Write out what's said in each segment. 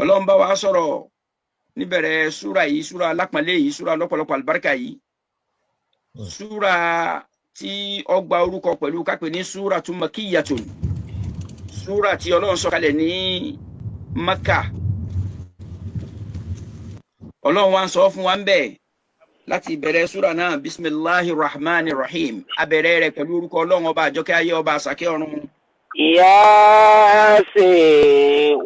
Ọlọ́run bá wa sọ̀rọ̀ níbẹ̀rẹ̀ súra yìí, súra lápọ̀nlé yìí, súra lọ́pọ̀lọpọ̀ àlùbáríkà yìí, súra tí ó gba orúkọ pẹ̀lú kápẹ́ ní súra tún makíyàtún, súra tí Ọlọ́run sọ̀kalẹ̀ ní Mákà. Ọlọ́run wa ń sọ fún wa ń bẹ̀ láti ìbẹ̀rẹ̀ súra náà, bisimilahi rahman rahim, abẹ̀rẹ̀ rẹ̀ pẹ̀lú orúkọ Ọlọ́run ọba àjọkẹ́ ayé ọba àsàkẹ́ ọ̀run. Yasin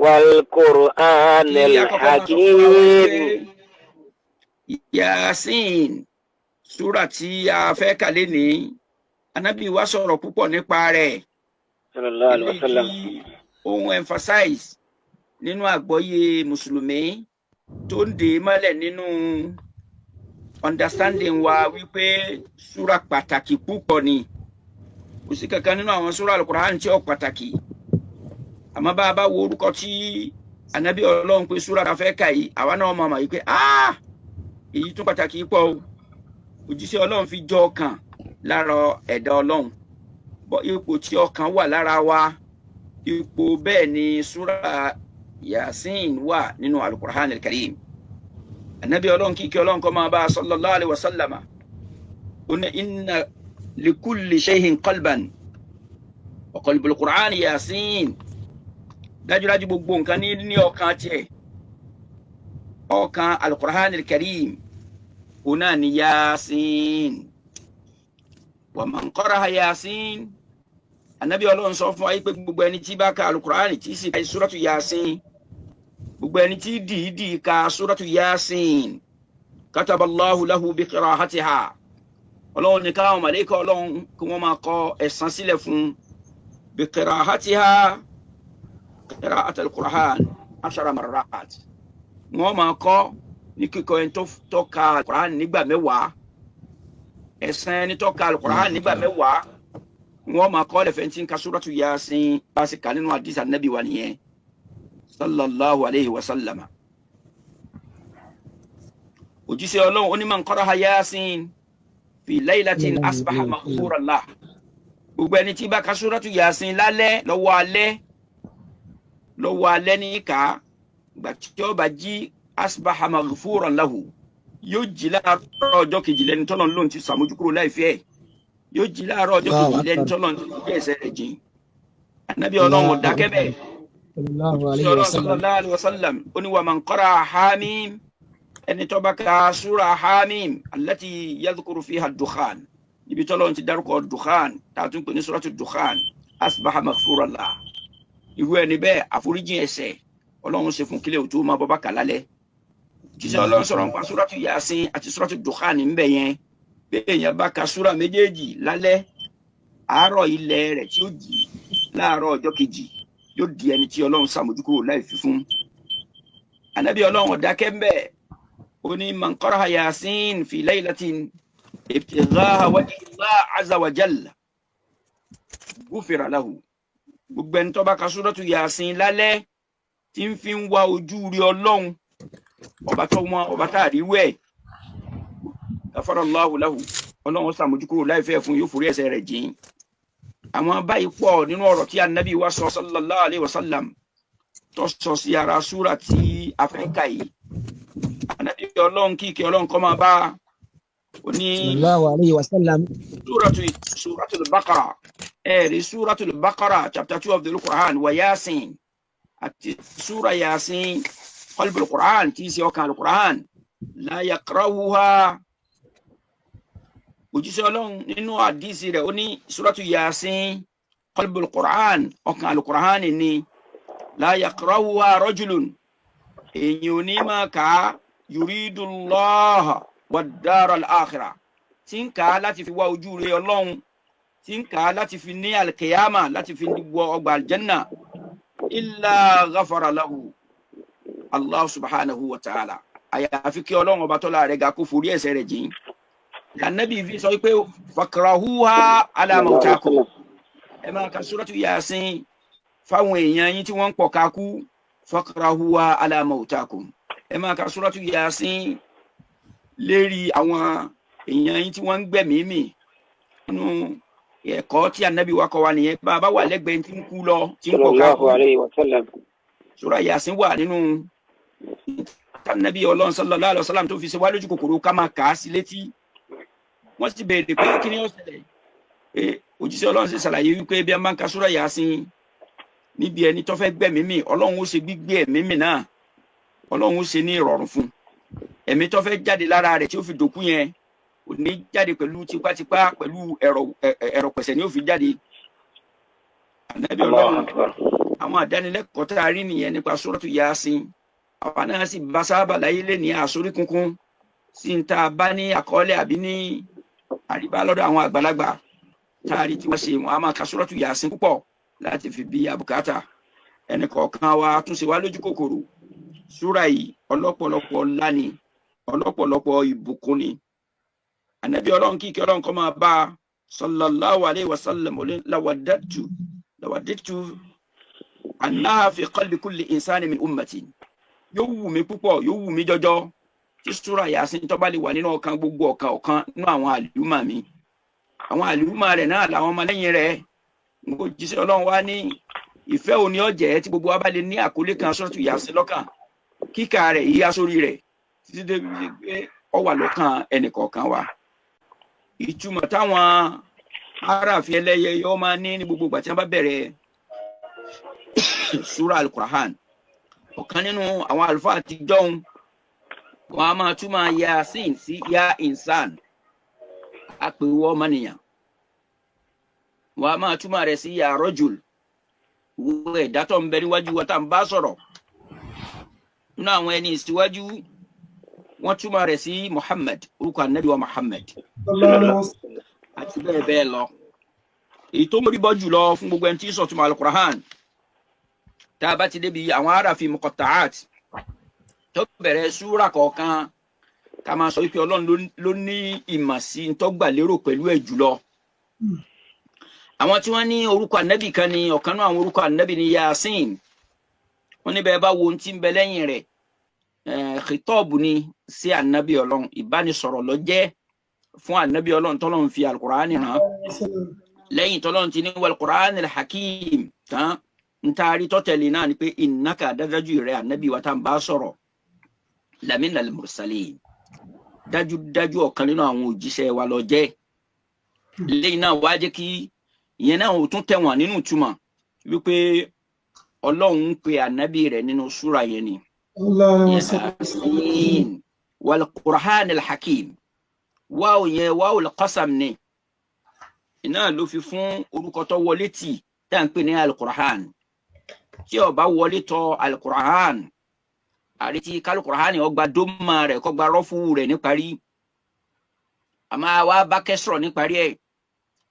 wal Qur'anil Hakim. Yasin, súra tí a fẹ́ kà lénìí, Ànábì wa sọ̀rọ̀ púpọ̀ nípa rẹ̀. Sallallahu alaihi wasallam. Ohun emphasize nínú àgbọ́yé mùsùlùmí tó ń dè mọ́lẹ̀ nínú understanding wa wípé súra pàtàkì púpọ̀ ni. Kò sí kankan nínú àwọn súra Al-Qur'an tí ó pàtàkì. Àmọ́ bá a bá wo orúkọ tí Ànábì Ọlọ́run pé súra ta fẹ́ kà yìí, àwa náà mọ̀ yìí pé èyí tún pàtàkì pọ̀ o. Òjíṣẹ́ Ọlọ́run fi jọ ọkàn lára ẹ̀dá Ọlọ́run. Ipò tí ọkàn wà lára wa, ipò bẹ́ẹ̀ ni súra Yasin wà nínú Al-Qur'an al-Karim. Ànábì Ọlọ́run kíkẹ́ Ọlọ́run kó máa bá sallallahu alaihi wasallam. Ó ní inna likulli shay'in qalban wa qalbul Qur'an Yasin. Dájúdájú gbogbo nǹkan ní ọkàn tiẹ̀. Ọkàn Al-Qur'an al-Karim ó náà ni Yasin. Wa man qara'a Yasin, Ànábì Ọlọ́run sọ fún wa pé gbogbo ẹni tí bá ka Al-Qur'an tí sì ka suratu Yasin, gbogbo ẹni tí dìídì ka suratu Yasin, kataballahu lahu bi qira'atiha. Ọlọ́run ní káwọn màlẹ́kà Ọlọ́run kí wọ́n máa kọ ẹ̀san sílẹ̀ fún bi qira'atiha, qira'at al-Qur'an 10 marrat. Wọ́n máa kọ ní kíkọ ẹni tó ka Al-Qur'an nígbà 10. Ẹ̀san ẹni tó ka Al-Qur'an nígbà 10 wọ́n máa kọ́ lẹ́fẹ̀ẹ́ tí ń ka suratu Yasin bá sì kà nínú hadith Ànábì wa nìyẹn sallallahu alayhi wa sallam. Òjíṣẹ́ Ọlọ́run ó ní man qara'a Yasin fi laylatin asbaha maghfuran lah. Gbogbo ẹni tí bá ka suratu Yasin lálẹ́, lọ́wọ́ alẹ́ ní ká, ìgbà tí ó bá jí asbaha maghfuran lahu, yóò jí láàárọ̀ ọjọ́ kejì lẹ́ni tọ́lọ́ lóun ti sàmójúkúrò láìfẹ́ ẹ̀. Yóò jí láàárọ̀ ọjọ́ kejì lẹ́ni tọ́lọ́ ti gbé ẹ̀ṣẹ̀ rẹ̀ jìn. Ànábì Ọlọ́run ò dákẹ́ bẹ́ẹ̀. Sallallahu alaihi wasallam ó ní wa man qara'a Hamim, ẹni tó bá ka súra Hamim allati yadhkuru fiha ad-dukhan, níbi tọ́lọ́ ti dárúkọ dukhan tá a tún pè ní suratu dukhan, asbaha maghfuran lah. Irú ẹni bẹ́ẹ̀ àforíjì ẹ̀ṣẹ̀ Ọlọ́run ṣe fún kílẹ̀ òtó máa bọ́ bá kà lálẹ́. Jíṣẹ́ Ọlọ́run sọ̀rọ̀ nípa suratu Yasin àti suratu dukhan ń bẹ̀ yẹn. Bí èèyàn bá ka súra méjèèjì lálẹ́, àárọ̀ ilẹ̀ rẹ̀ tí ó jí láàárọ̀ ọjọ́ kejì yóò di ẹni tí Ọlọ́run ṣàmójúkúrò láì fi fún. Ànábì Ọlọ́run ọ̀dákẹ́ ń bẹ̀, ó ní man qara'a Yasin fi laylatin ibtigha'a wajhi Allah azza wa jalla ghufira lahu. Gbogbo ẹni tó bá ka suratu Yasin lálẹ́ tí ń fi ń wá ojú rí Ọlọ́run, ọba tá a rí wẹ̀, Ghafarallahu lahu, Ọlọ́run ṣàmójúkúrò láìfẹ́ fún, yóò forí ẹ̀ṣẹ̀ rẹ̀ jìn. Àwọn báyìí pọ̀ nínú ọ̀rọ̀ tí Ànábì wa sọ sallallahu alaihi wasallam tó sọ sí ara súra tí a fẹ́ kà yìí. Ànábì Ọlọ́run kíkẹ́ Ọlọ́run kó máa bá ó ní sallallahu alaihi wasallam. Suratul Baqara, ẹ̀rí Suratul Baqara chapter 2 of the Quran, wa Yasin àti súra Yasin qalbul Quran tí í ṣe ọkàn al-Quran, la yaqra'uha. Òjíṣẹ́ Ọlọ́run nínú àdísì rẹ̀ ó ní suratu Yasin qalbul Qur'an, ọkàn al-Qur'an ni, la yaqra'uha rajulun, èyàn ò ní máa kà á yuridu Allaha wad-dara al-akhirah, tí ń kà á láti fi wá ojú rere Ọlọ́run, tí ń kà á láti fi ní al-qiyama, láti fi wọ ọgbà aljanna, illa ghafara lahu Allah subhanahu wa ta'ala, àyàfi kí Ọlọ́run ọba tọ́lá rẹ̀ ga kó forí ẹ̀ṣẹ̀ rẹ̀ jìn. Ànábì fi sọ pé fakrahuha ala mautakum, ẹ máa ka suratu Yasin fáwọn èèyàn yín tí wọ́n ń pọ̀ kakú, fakrahuha ala mautakum, ẹ máa ka suratu Yasin lérí àwọn èèyàn yín tí wọ́n ń gbẹ̀mímì. Nínú ẹ̀kọ́ tí Ànábì wa kọ́ wa nìyẹn, bá wà lẹ́gbẹ̀ẹ́ tí ń kú lọ tí ń pọ̀ kakú, sura Yasin wà nínú Ànábì Ọlọ́run sallallahu alaihi wasallam tó fi ṣe wá lójú kòkòrò ká máa kà á sí létí. Wọ́n sì béèrè pé kí ni ó ṣẹlẹ̀. Òjíṣẹ́ Ọlọ́run sì ṣàlàyé wípé bí a máa ń ka súrà Yásìn níbi ẹni tó fẹ́ gbẹ̀mí mì, Ọlọ́run ó ṣe gbígbé ẹ̀mí mì náà, Ọlọ́run ó ṣe ní ìrọ̀rùn fún. Ẹ̀mí tó fẹ́ jáde lára rẹ̀ tí ó fi dòkú yẹn kò ní jáde pẹ̀lú tipátipá, pẹ̀lú ẹ̀rọ pẹ̀sẹ̀ ni ó fi jáde. Ànábì Ọlọ́run àwọn àdánilẹ́kọ̀ọ́ tá a rí nìyẹn nípa súrátù Yásìn. Àwa náà sì bá sábà láyé lé ní àsorí kunkun sí ń ta bá ní àkọọ́lẹ̀ àbí ní àríbá lọ́dọ̀ àwọn àgbàlagbà tá a rí tí wọ́n ṣe wọn a máa ka súrátù Yásìn púpọ̀ láti fi bí àbùkátà. Ẹnì kọ̀ọ̀kan wa tún ṣe wá lójú kòkòrò. Súrà yìí ọlọ́pọ̀lọpọ̀ ńlá ni, ọlọ́pọ̀lọpọ̀ ìbùkún ni. Ànábì Ọlọ́run kíkẹ́ Ọlọ́run kó máa bá sallallahu alaihi wasallam lawadadtu annaha fi qalbi kulli insani min ummati. Yóò wù mí púpọ̀, yóò wù mí jọjọ tí súrà Yásìn tó bá lè wà nínú ọkàn gbogbo ọ̀kan nínú àwọn àlùmọ̀ mi. Àwọn àlùmọ̀ rẹ̀ náà làwọn ọmọlẹ́yìn rẹ̀. Mo jíṣẹ́ Ọlọ́run wá ní ìfẹ́ òní ọ̀jẹ̀ tí gbogbo wa bá lè ní àkólé kan súrátù Yásìn lọ́kàn, kíkà rẹ̀ yíyá sórí rẹ̀ títí dé pé ó wà lọ́kàn ẹnìkọ̀ọ̀kan wa. Ìtumọ̀ táwọn aráàfin ẹlẹ́yẹ yóò máa ní gbogbo ìgbà tí wọ́n bá bẹ̀rẹ̀ súrà al-Qur'an. Ọ̀kan nínú àwọn àlùfáà àtijọ́ wọn a máa túmọ̀ Yásìn sí ya insan, àpèwọ́ ọmọnìyàn. Wọn a máa túmọ̀ rẹ̀ sí ya rajul, wo ẹ̀dá tó ń bẹ níwájú wa tá ń bá sọ̀rọ̀. Nínú àwọn ẹni ìsíwájú wọ́n túmọ̀ rẹ̀ sí Muhammad, orúkọ Ànábì wa Muhammad àti bẹ́ẹ̀ bẹ́ẹ̀ lọ. Èyí tó mórí bọ́ jùlọ fún gbogbo ẹni tí ń sọ̀túnmọ̀ al-Qur'an tá a bá ti débi àwọn aráàfin muqatta'at tó bẹ̀rẹ̀ súrà kọ̀ọ̀kan ká máa sọ wípé Ọlọ́run ló ní ìmọ̀ sí tó gbà lérò pẹ̀lú ẹ̀ jùlọ. Àwọn tí wọ́n ní orúkọ Ànábì kan ní ọ̀kan náà àwọn orúkọ Ànábì ní Yásìn. Wọ́n ní bẹ́ẹ̀ bá wo ohun tí ń bẹ lẹ́yìn rẹ̀, khitọ́ọ̀bù ni sí Ànábì Ọlọ́run, ìbánisọ̀rọ̀ ló jẹ́ fún Ànábì Ọlọ́run tọ́lọ́run fi al-Qur'ani hàn. Lẹ́yìn tọ́lọ́run ti ní wal-Qur'an al-Hakim tán ń taari tọ́tẹ̀lì náà ni pé innaka dájú rẹ̀ Ànábì wa tá ń bá sọ̀rọ̀ lamina al-mursalin, dájúdájú ọ̀kan nínú àwọn òjíṣẹ́ wa ló jẹ́. Lẹ́yìn náà wá jẹ́ kí ìyẹn náà ò tún tẹ̀wọ̀n nínú ìtumọ̀ wípé Ọlọ́run ń pe Ànábì rẹ̀ nínú súrà yẹn ni Yásìn wal-Qur'an al-Hakim. Wáwò yẹn wáwò al-qasam ni iná ló fi fún orúkọ tó wọlé tì tá à ń pè ní al-Qur'an. Tí ó bá wọlé tọ̀ al-Qur'an àrètí kal-Qur'an ó gba dómà rẹ̀ kó gba rọ́fù rẹ̀ níparí, àmọ́ wá bá kẹsọ̀rọ̀ níparí ẹ̀.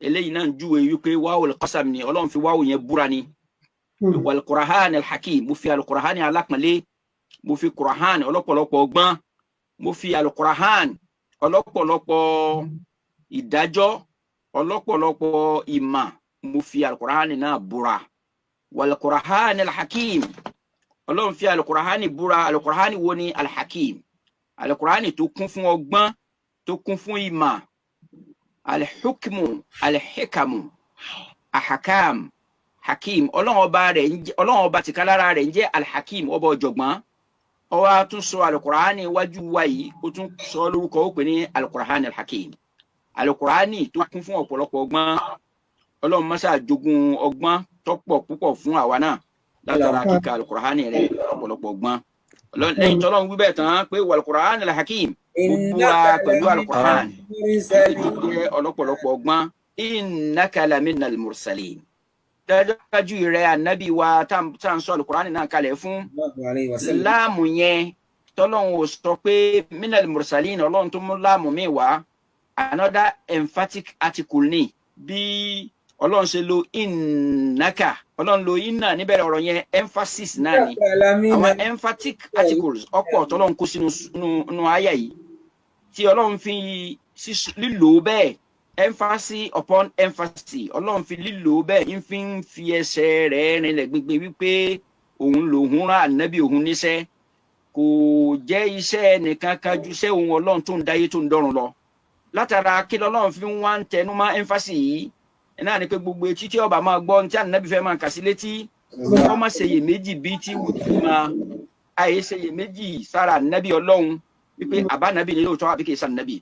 Eléyìí náà ń júwe wípé wáwò al-qasam ni Ọlọ́run fi wáwò yẹn búra ni. Wal-Qur'an al-Hakim, mo fi al-Qur'an alápọ̀nlé, mo fi Qur'an ọlọ́pọ̀lọpọ̀ ọgbọ́n, mo fi al-Qur'an ọlọ́pọ̀lọpọ̀ ìdájọ́, ọlọ́pọ̀lọpọ̀ ìmọ̀, mo fi al-Qur'an náà búra. Wal-Qur'an al-Hakim, Ọlọ́run fi al-Qur'an búra. Al-Qur'an wo ni al-Hakim? Al-Qur'an tó kún fún ọgbọ́n, tó kún fún ìmọ̀. Al-Hukmu, al-Hikamu, ahakam, Hakim. Ọlọ́run ọba tìkálára rẹ̀ ń jẹ́ al-Hakim, ọba ọ̀jọ̀gbọ́n. Ó wá tún sọ al-Qur'an wájú wa yìí, ó tún sọ lórúkọ ó pè ní al-Qur'an al-Hakim. Al-Qur'an tó kún fún ọ̀pọ̀lọpọ̀ ọgbọ́n. Ọlọ́run máa jogún ọgbọ́n tó pọ̀ púpọ̀ fún àwa náà látara kíkà al-Qur'an rẹ̀ ọ̀pọ̀lọpọ̀ ọgbọ́n. Lẹ́yìn tọ́lọ́run wí bẹ́ẹ̀ tán pé wal-Qur'an al-Hakim, gbogbo wa pẹ̀lú al-Qur'an jẹ́ ọlọ́pọ̀lọpọ̀ ọgbọ́n. Innaka lamina al-mursalin, dájú rẹ̀ Ànábì wa tá ń sọ al-Qur'an náà kalẹ̀ fún. Láàmù yẹn tọ́lọ́run ò sọ pé minal mursalin, Ọlọ́run tó mú láàmù mi wá, another emphatic article ni. Bí Ọlọ́run ṣe lo innaka, Ọlọ́run lo inna níbẹ̀rẹ̀ ọ̀rọ̀ yẹn, emphasis náà ni. Àwọn emphatic articles ọ̀pọ̀ tọ́lọ́run kó sínú àyà yìí tí Ọlọ́run fi lílò bẹ́ẹ̀, emphasis upon emphasis. Ọlọ́run fi lílò bẹ́ẹ̀ ń fi ẹsẹ̀ rẹ̀ rinlẹ̀ gbigbe wípé òun lòun rán Ànábì òun níṣẹ́. Kò jẹ́ iṣẹ́ nìkan kan ju iṣẹ́ òun Ọlọ́run tó ń dáyé tó ń dọ́run lọ. Látara kí lọ́lọ́run fi ń wá ń tẹnu mọ́ emphasis yìí náà ni pé gbogbo etí tí ó bá máa gbọ́ ní tí Ànábì fẹ́ máa kà sí létí, wọ́n má ṣe iyèméjì bí tí wù tí máa àìṣe iyèméjì sára nábì Ọlọ́run wípé àbá nábì ni lóòótọ́ àbí kìí sàn nábì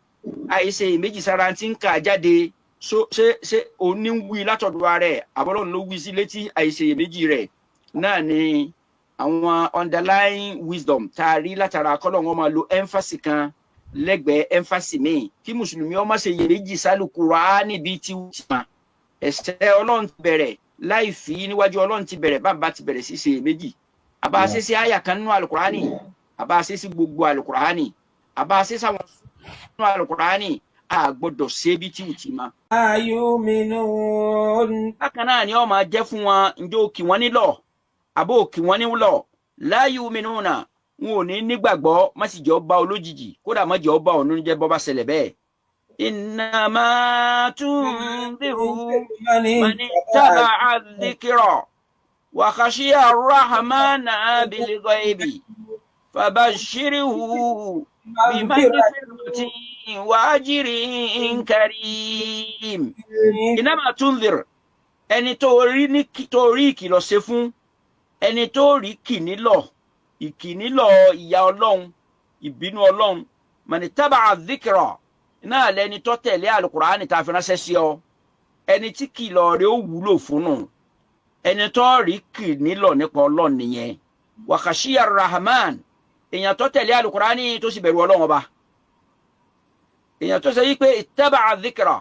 àìṣe iyèméjì sára tí ń kà jáde ṣé òní ń wí látọ̀dọ̀ rẹ̀ àbọ́lọ́run ló wí sí létí àìṣe iyèméjì rẹ̀ náà ni àwọn underlying wisdom tá a rí látara kọ́lọ̀ wọn máa lo emphasis kan lẹ́gbẹ̀ẹ́ emphasis míì kí mùsùlùmí ó má ṣe iyèméjì sálù Kùránì bíi ti wù mà ẹ̀sẹ̀ Ọlọ́run ti bẹ̀rẹ̀ láì fi níwájú Ọlọ́run ti bẹ̀rẹ̀ bàbá ti bẹ̀rẹ̀ sí ṣe iyèméjì àbá ṣe sí àyà kan nínú Al-Kùránì àbá ṣe sí gbogbo Al-Kùránì àbá ṣe sáwọn nínú Al-Kùránì a gbọ́dọ̀ ṣe bí tí wù ti mà. ayuminun. bákan náà ni ó máa jẹ́ fún wọn ǹjẹ́ òkì wọn nílọ̀ àbó òkì wọn nílọ̀ la yuminuna wọn ò ní nígbàgbọ́ má sì jẹ́ ọba olójijì kódà má jẹ́ ọba ọ̀nù jẹ́ bọ́ bá ṣẹlẹ̀ bẹ́ẹ̀. innama tunziru man ittaba'a dhikra wa khashiya ar-rahmana bil ghaibi fabashshirhu bimaghfiratin wa ajrin karim. innama tunzir ẹni tó rí ìkìlọ̀ ṣe fún ẹni tó rí ìkìnílọ̀ ìyà Ọlọ́run ìbínú Ọlọ́run man ittaba'a dhikra náà lẹni tó tẹ̀lé Al-Kùránì tá a fi ránṣẹ́ sí ọ ẹni tí kìlọ̀ rẹ̀ ó wúlò fúnnù ẹni tó rí kìnílọ̀ nípa Ọlọ́run nìyẹn wa khashiya ar-Rahman èèyàn tó tẹ̀lé Al-Kùránì tó sì bẹ̀rù Ọlọ́run ọba èèyàn tó sọ yí pé ittaba'a dhikra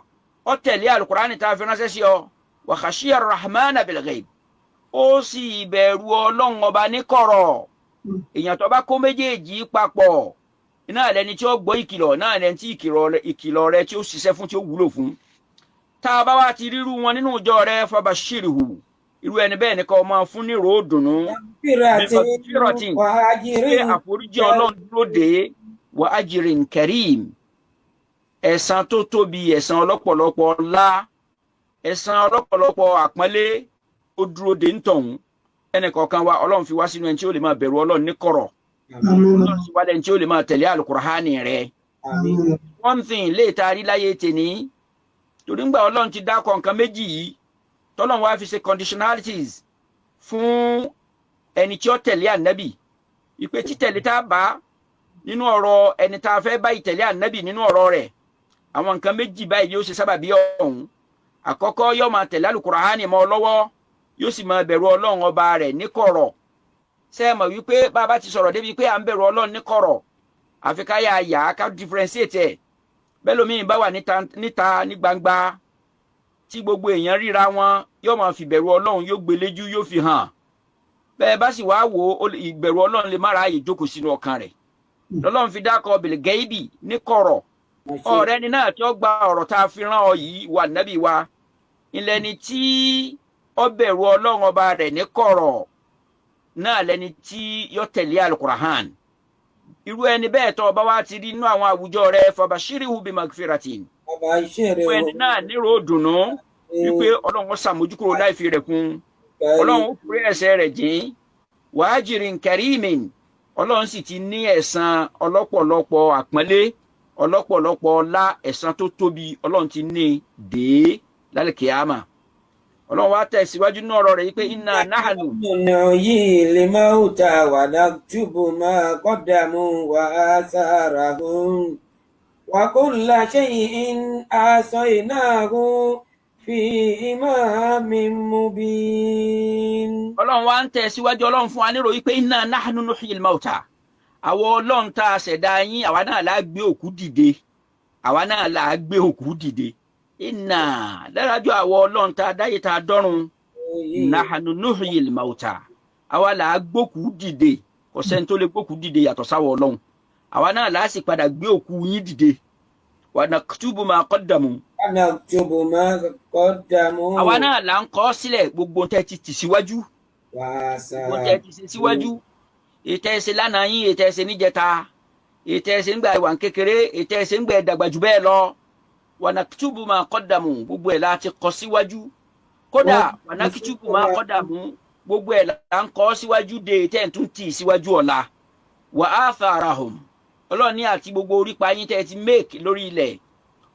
ó tẹ̀lé Al-Kùránì tá a fi ránṣẹ́ sí ọ wa khashiya ar-Rahmana bil ghaib ó sì bẹ̀rù Ọlọ́run ọba ní kọ̀rọ̀ èèyàn tó bá kó méjèèjì papọ̀ náà lẹni tí ó gbọ́ ìkìlọ̀ náà lẹni tí ìkìlọ̀ rẹ tí ó ṣiṣẹ́ fún tí ó wúlò fún. tá a bá wá ti rírú wọn nínú ìjọ rẹ fabashshirhu irú ẹni bẹ́ẹ̀ ni kó máa fún ní ròódùnú firatin pé àforíjì Ọlọ́run dúró dé wa ajrin karim ẹ̀san tó tóbi ẹ̀san ọlọ́pọ̀lọpọ̀ ọlá ẹ̀san ọlọ́pọ̀lọpọ̀ àpọ́nlé ó dúró dé ń tọ̀hún ẹnì kọ̀ọ̀kan wa Ọlọ́run fi wá sínú ẹni tí ó lè máa bẹ̀rù Ọlọ́run ní kọ̀rọ̀ Ọlọ́run sì wá lẹ́ni tí ó lè máa tẹ̀lé Al-Kùránì rẹ̀. one thing lè taari láyé tèní torí ń gbà Ọlọ́run ti dákọ̀ nǹkan méjì yìí tọ́lọ́run wá fi ṣe conditionalities fún ẹni tí ó tẹ̀lé ànábì ìpè títẹ̀lé tá a bá nínú ọ̀rọ̀ ẹni tá a fẹ́ bá ìtẹ̀lé ànábì nínú ọ̀rọ̀ rẹ̀ àwọn nǹkan méjì báyìí yóò ṣe sábàbí ọ̀hún àkọ́kọ́ yóò máa tẹ̀lé Al-Kùránì mọ́ ọ lọ́wọ́ yóò sì máa bẹ̀rù Ọlọ́run ọba rẹ̀ ní kọ̀rọ̀ ṣé ẹ mọ̀ wípé bàbá ti sọ̀rọ̀ débi pé à ń bẹ̀rù Ọlọ́run ní kọ̀rọ̀ àfi ká yà yà ká differentiate ẹ̀ bẹ́ẹ̀ lómi bá wà níta ní gbangba tí gbogbo èèyàn ríra wọn yóò máa fi bẹ̀rù Ọlọ́run yóò gbéléjú yóò fi hàn bẹ́ẹ̀ bá sì wá wò ó ìbẹ̀rù Ọlọ́run lè má ráàyè jókòó sínú ọkàn rẹ̀ lọ́lọ́run fi dákọ̀ bil gaibi ní kọ̀rọ̀ ọ̀rẹ́ ni náà tí ó gba ọ̀rọ̀ tá a fi rán ọ yìí wà nábì wa ilẹ̀ ni tí ó bẹ̀rù Ọlọ́run ọba rẹ̀ ní kọ̀rọ̀ náà lẹni tí yóò tẹ̀lé Al-Qur'an irú ẹni bẹ́ẹ̀ tó bá wá ti rí inú àwọn àwùjọ rẹ̀ fabashshirhu bimaghfiratin irú ẹni náà nírò dùnú wípé Ọlọ́run ṣàmójúkúrò láìfi rẹ̀ kún Ọlọ́run forí ẹ̀ṣẹ̀ rẹ̀ jìn wa ajrin karimin Ọlọ́run sì ti ní ẹ̀san ọlọ́pọ̀lọpọ̀ àpọ́nlé ọlọ́pọ̀lọpọ̀ ọlá ẹ̀san tó tóbi Ọlọ́run ti ní dé lálẹ́ kíámà Ọlọ́run wá tẹ̀síwájú náà ọ̀rọ̀ rẹ̀ yìí pé inna nahnu nuhyil mauta wa naktubu ma qaddamu wa atharahum wa kulla shay'in ahsaynahu fi imamin mubin. Ọlọ́run wá ń tẹ̀síwájú Ọlọ́run fún wa nírò yìí pé inna nahnu nuhyil mauta àwọn Ọlọ́run tá a ṣẹ̀dá yín àwa náà la gbé òkú dìde àwa náà la gbé òkú dìde inna dárájọ́ àwọ Ọlọ́run tá a dáyé tá a dọ́run nahnu nuhyil mauta àwa là á gbókú dìde kò sẹ́ni tó lè gbókú dìde yàtọ̀ sáwọ Ọlọ́run àwa náà là á sì padà gbé òkú yín dìde wa naktubu ma qaddamu àwa náà là ń kọ sílẹ̀ gbogbo tẹ́ ti tì síwájú gbogbo tẹ́ ti ṣe síwájú ètò ẹ̀ṣẹ̀ lánàá yín ètò ẹ̀ṣẹ̀ níjẹta ètò ẹ̀ṣẹ̀ ńgbà ìwà kékeré ètò ẹ̀ṣẹ̀ ńgbà ẹ̀dàgbà jù bẹ́ẹ̀ lọ wa naktubu ma qaddamu gbogbo ẹ̀ la ti kọ síwájú kódà wa naktubu ma qaddamu gbogbo ẹ̀ la ń kọ síwájú de tẹ́ ń tún tì síwájú ọ̀la wa atharahum Ọlọ́run ní àti gbogbo orípa yín tẹ́ ti make lórí ilẹ̀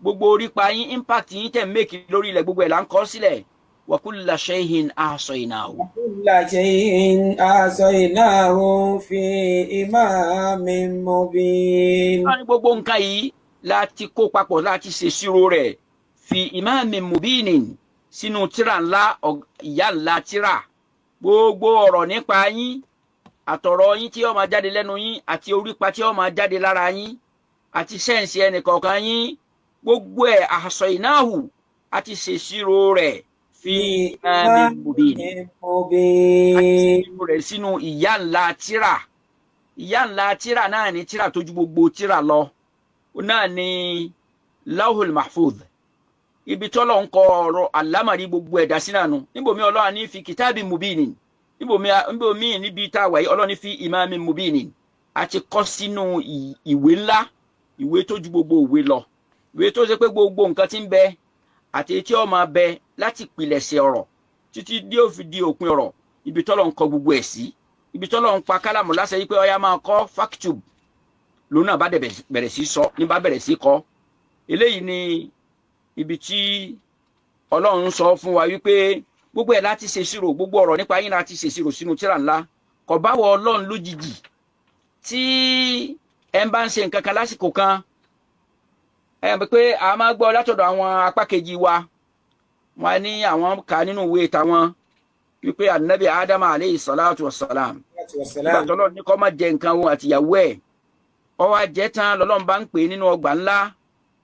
gbogbo orípa yín impact yín tẹ́ make lórí ilẹ̀ gbogbo ẹ̀ la ń kọ sílẹ̀ wa kulla shay'in ahsaynahu. وكل شيء أحصيناه في إمام مبين. Ọlọ́run ní gbogbo nǹkan yìí láti kó papọ̀ láti ṣèṣirò rẹ̀ fi imamin mubinin sínú tírà ńlá ìyá ńlá tírà. Gbogbo ọ̀rọ̀ nípa yín àtọ̀rọ̀ yín tí ó máa jáde lẹ́nu yín àti orípa tí ó máa jáde lára yín àti sẹ́ǹsì ẹnìkọ̀ọ̀kan yín gbogbo ẹ̀ ahsaynahu àti ṣèṣirò rẹ̀ fi imamin mubinin. Àti ṣèṣirò rẹ̀ sínú ìyá ńlá tírà. Ìyá ńlá tírà náà ni tírà tó ju gbogbo tírà lọ. Náà ni Lawhul Mahfuz. Ibi tọ́lọ̀ ń kọ ọ̀rọ̀ àlámàrí gbogbo ẹ̀dá sínú. Níbòmí Ọlọ́run ní fi kitabin mubinin. Níbòmí níbi tá a wà yìí Ọlọ́run ní fi imamin mubinin. A ti kọ sínú ìwé ńlá, ìwé tó ju gbogbo ìwé lọ. Ìwé tó ṣe pé gbogbo nǹkan tí ń bẹ àti tí ó máa bẹ láti pilẹ̀ṣẹ̀ ọ̀rọ̀ títí dé ó fi di òpin ọ̀rọ̀. Ibi tọ́lọ̀ ń kọ gbogbo ẹ̀ sí. Ibi tọ́lọ̀ ń pa kálámù láṣẹ yìí pé ó yá máa kọ faktub lòun náà bá bẹ̀rẹ̀ sí sọ ní bá bẹ̀rẹ̀ sí kọ. Eléyìí ni ibi tí Ọlọ́run sọ fún wa wípé gbogbo ẹ̀ láti ṣèṣirò gbogbo ọ̀rọ̀ nípa yín láti ṣèṣirò sínú tírà ńlá. Kò bá wọ Ọlọ́run lójijì tí ẹ ń bá ń ṣe nǹkan kan lásìkò kan. Ẹ mọ̀ pé a máa gbọ́ látọ̀dọ̀ àwọn apá kejì wa wọn ní àwọn kà nínú ìwé tàwọn wípé anabi Ádámù aleyhi salatu wa salam nígbà tó lọ́ọ̀ ní kó má jẹ nǹkan òun àtìyàwó ẹ̀ ó wá jẹ tán lọ́lọ́run bá ń pè nínú ọgbà ńlá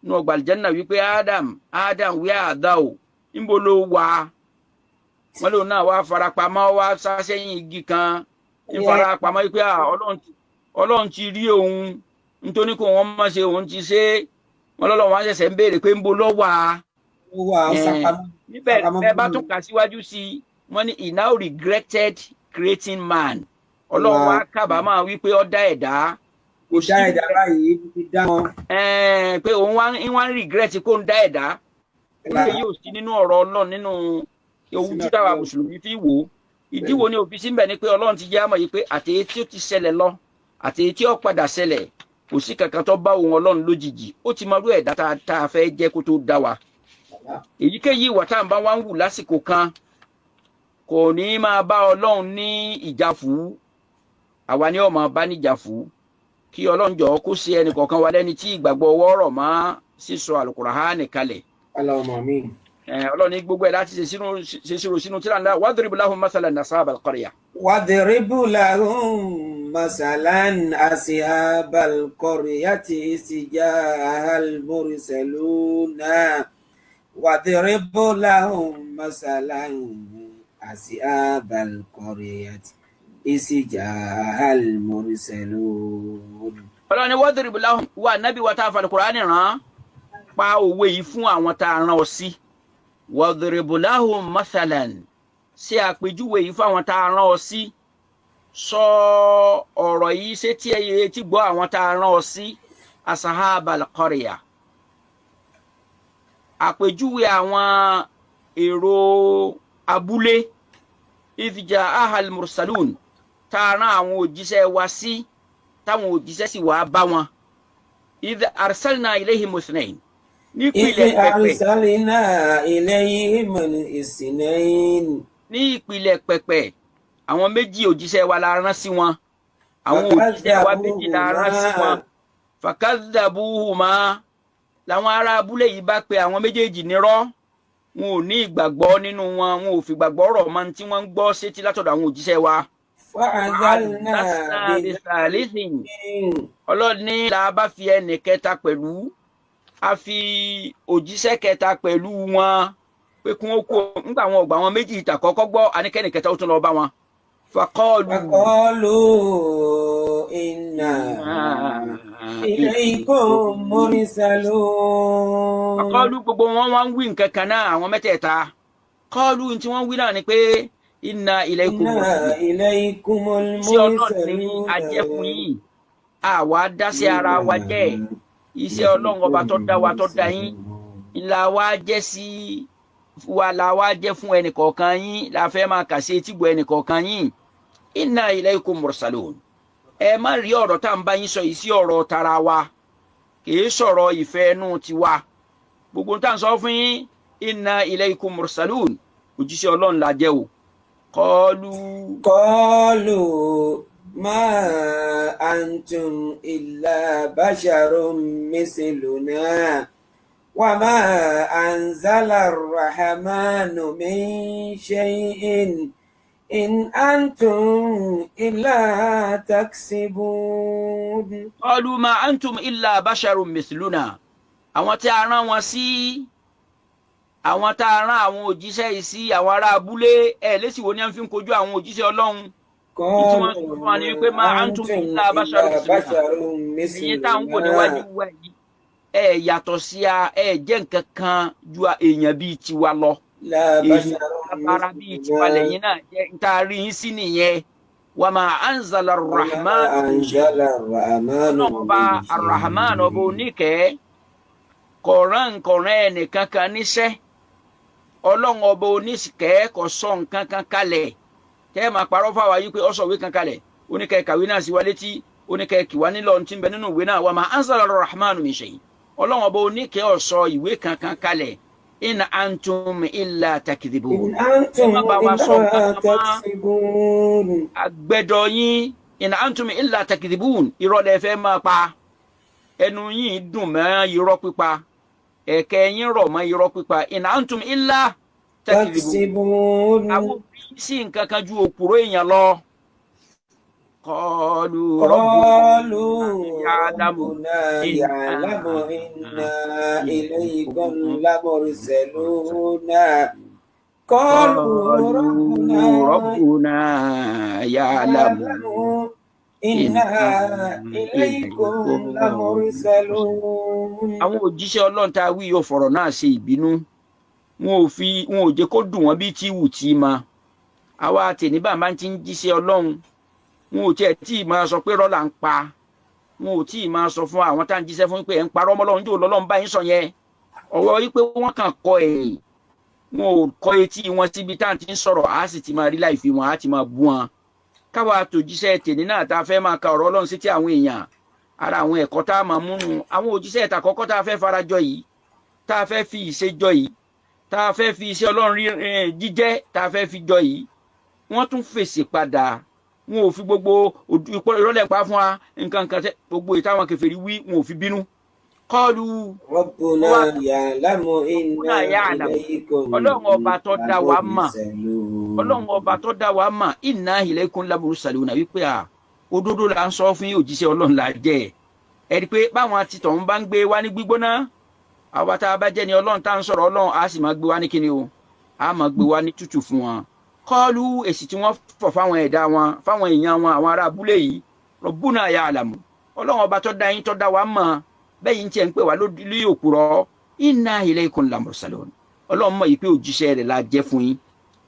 nínú ọgbà àlìjẹ́nnà wípé Adam where art thou níbo ló wà. Wọ́n lòun náà wá farapamọ́ wá sá sẹ́yìn igi kan ní farapamọ́ wípé Ọlọ́run ti rí òun nítorí kò wọ́n má ṣe òun ti ṣe. Wọ́n lọ́lọ́run wá ṣẹ̀ṣẹ̀ ń béèrè pé níbo ló wà. Níbẹ̀ ẹ bá tún kà síwájú sí i wọ́n ní he now regretted creating man. Ọlọ́run wá kábàámọ̀ wípé ó dá ẹ̀dá. Kò dá ẹ̀dá báyìí ti dá wọn. Pé òun wá ń regret kó ń dá ẹ̀dá. Oríṣi yóò sí nínú ọ̀rọ̀ Ọlọ́run nínú ojú táwa mùsùlùmí fi wò ó. Ìdí wo ni òfin síbẹ̀ ni pé Ọlọ́run ti jẹ́ àmọ̀ yìí pé àtẹ̀yẹ tí ó ti ṣẹlẹ̀ lọ àtẹ̀yẹ tí ó padà ṣẹlẹ̀ kò sí kankan tó bá òun Ọlọ́run lójijì. Ó ti mọ irú ẹ̀dá tá a fẹ́ jẹ́ kó tó dá wa. Èyíkéyìí ìwà tá à ń bá wá ń wù lásìkò kan kò ní máa bá Ọlọ́run ní ìjàfù. Àwa ni ó máa bá níjàfù. Kí Ọlọ́run jọ̀ọ́ kó ṣe ẹnì kọ̀ọ̀kan wa lẹ́ni tí ìgbàgbọ́ ọwọ́ rọ̀ mọ́ sísọ Al-Qur'ani kalẹ̀. Allahumma amin. Ọlọ́run ní gbogbo ẹ̀ láti ṣèṣirò sínú tírà ńlá wadrib lahum mathalan ashabal qarya. واضرب لهم مثلا أصحاب القرية إذ جاءها المرسلون واضرب لهم مثلا أصحاب القرية إذ جاءها المرسلون. Ọlọ́run ní wadrib lahum wa nábì wa tá a fa Al-Qur'ani rán pa òwe yìí fún àwọn tá a rán ọ sí. Wadrib lahum mathalan ṣe àpèjúwe yìí fáwọn tá a rán ọ sí. Sọ ọ̀rọ̀ yìí ṣé tí ẹ ti gbọ́ àwọn tá a rán ọ sí ashabal qarya. Àpèjúwe àwọn èrò abúlé idh ja'ahal mursalun tá a rán àwọn òjíṣẹ́ wa sí táwọn òjíṣẹ́ sì wá bá wọn. idh arsalna ilayhim ithnayn nípìlẹ̀ pẹ̀pẹ̀. Ní ìpìlẹ̀ pẹ̀pẹ̀ àwọn méjì òjíṣẹ́ wa la rán sí wọn. Àwọn òjíṣẹ́ wa méjì la rán sí wọn. Fakadhabuhuma làwọn ará abúlé yìí bá pe àwọn méjèèjì nírọ́. Wọn ò ní ìgbàgbọ́ nínú wọn, wọn ò fi gbàgbọ́ rọ̀ mọ́ tí wọ́n ń gbọ́ sétí látọ̀dọ̀ àwọn òjíṣẹ́ wa. Ọlọ́run ní la bá fi ẹnì kẹta pẹ̀lú a fi òjíṣẹ́ kẹta pẹ̀lú wọn pé kí wọ́n kó nígbà àwọn ọgbà wọn méjì ìta kọ́kọ́ gbọ́ anikẹ́ni kẹta ó tún lọ bá wọn. Faqalu inna ilaykum mursalun. Faqalu gbogbo wọn wá ń wí nǹkan kan náà àwọn mẹ́tẹ̀ẹ̀ta. Qalu tí wọ́n wí náà ni pé inna ilaykum mursalun. Sí Ọlọ́run ní ajẹ́kùn yìí àwa dá sí ara wa jẹ́ iṣẹ́ Ọlọ́run ọba tó dá wa tó dá yín ńlá wa jẹ́ sí wa la wá jẹ́ fún ẹnì kọ̀ọ̀kan yín la fẹ́ máa kà sí etígbọ̀ ẹnì kọ̀ọ̀kan yín. Inna ilaykum mursalun. Ẹ má rí ọ̀rọ̀ tá à ń bá yín sọ yìí sí ọ̀rọ̀ tara wa kìí sọ̀rọ̀ ìfẹ́ inú tiwa. Gbogbo tá à ń sọ fún yín inna ilaykum mursalun òjíṣẹ́ Ọlọ́run la jẹ́ o qalu ma antum illa basharun misluna wa ma anzala ar-rahmanu min shay'in in antum illa taksibun. qalu ma antum illa basharun mithluna. Àwọn tí a rán wọn sí àwọn tá a rán àwọn òjíṣẹ́ yìí sí àwọn ará abúlé lésì wo ni a fi ń kojú àwọn òjíṣẹ́ Ọlọ́run. Tí wọ́n sọ fún wa ní wípé ma antum illa basharun mithluna. Ìyẹn tá à ń wò níwájú wa yìí yàtọ̀ sí jẹ́ nǹkan kan ju èèyàn bíi tiwa lọ. Abara bíi tiwa lẹ́yìn náà jẹ́ nta rí yín sí nìyẹn. Wa ma anzala ar-rahman ọba ar-rahman ọba oníkẹ́ kọ̀ọ̀rán ẹnìkan kan níṣẹ́. Ọlọ́run ọba oníṣìkẹ́ kò sọ nǹkan kan kalẹ̀ tẹ́ máa parọ́ fáwa yìí pé ó sọ ìwé kan kalẹ̀ oníkẹ́ kàwé náà sí wa létí oníkẹ́ kìwá nílọ tí ń bẹ nínú ìwé náà. Wa ma anzala ar-rahman min shay. Ọlọ́run ọba oníkẹ́ ó sọ ìwé kankan kalẹ̀. In antum illa takdhibun. Àgbẹ̀dọ̀ yín in antum illa takdhibun. Irọ́ lẹ fẹ́ máa pa. Ẹnu yín dùn mọ́ irọ́ pípa. Ẹ̀kẹ́ yín rọ̀ mọ́ irọ́ pípa. In antum illa takdhibun. Àwọn òbí sí nǹkan kan ju òpùrọ́ èèyàn lọ. Qalu rabbuna ya'lamu inna ilaykum lamursaluna. Qalu rabbuna ya'lamu inna ilaykum lamursalun. Àwọn òjíṣẹ́ Ọlọ́run tá a wí yóò fọ̀rọ̀ náà ṣe ìbínú. Wọn ò jẹ́ kó dùn wọ́n bí tí wù tí ma. Àwa àtẹ̀ní bàbá ti ń jíṣẹ́ Ọlọ́run. Wọn ò tiẹ̀ tí ì máa sọ pé rọ́là ń pa. Wọn ò tí ì máa sọ fún àwọn tá à ń jíṣẹ́ fún pé ẹ̀ ń parọ́ ọmọ Ọlọ́run jò lọ́lọ́run bá yín sọ yẹn. Ọ̀rọ̀ yìí pé wọ́n kàn kọ ẹ̀yìn. Wọn ò kọ etí wọn síbi tá à ń ti ń sọ̀rọ̀ á sì ti máa rí láì fi wọn á ti máa bú wọn. Káwa tòjíṣẹ́ tèmi náà tá a fẹ́ máa ka ọ̀rọ̀ Ọlọ́run sí ti àwọn èèyàn. Ara àwọn ẹ̀kọ́ tá a máa múnu àwọn òjíṣẹ́ ẹ̀ta kọ́kọ́ tá a fẹ́ farajọ yìí. Tá a fẹ́ fi ìṣe jọ yìí. Tá a fẹ́ fi iṣẹ́ Ọlọ́run jíjẹ́ tá a fẹ́ fi jọ yìí. Wọ́n tún fèsì padà. Wọn ò fi gbogbo ìrọ̀lẹ́ pa fún wa nǹkan gbogbo ìtàwọn kèfèrí wí wọn ò fi bínú. Qalu rabbuna ya'lamu inna ilaykum. Ọlọ́run ọba tó dá wa mọ̀. Ọlọ́run ọba tó dá wa mọ̀ inna ilaykum lamursaluna wípé òdodo là ń sọ fún òjíṣẹ́ Ọlọ́run là jẹ́. Ẹ rí pé báwọn àtìtọ̀ ń bá ń gbé wá ní gbígbóná àwa tá a bá jẹ́ ni Ọlọ́run tá ń sọ̀rọ̀ Ọlọ́run á sì máa gbé wá ní kíni o á máa gbé wá ní tútù fún wọn. Qalu èsì tí wọ́n fọ̀ fáwọn ẹ̀dá wọn fáwọn èèyàn wọn àwọn ará abúlé yìí rabbuna ya'lamu. Ọlọ́run ọba tó dá yín tó dá wa mọ̀ bẹ́ẹ̀ yín tiẹ̀ ń pè wá lórí òpùrọ́ inna ilaykum lamursalun. Ọlọ́run mọ̀ yìí pé òjíṣẹ́ rẹ̀ la jẹ́ fún yín.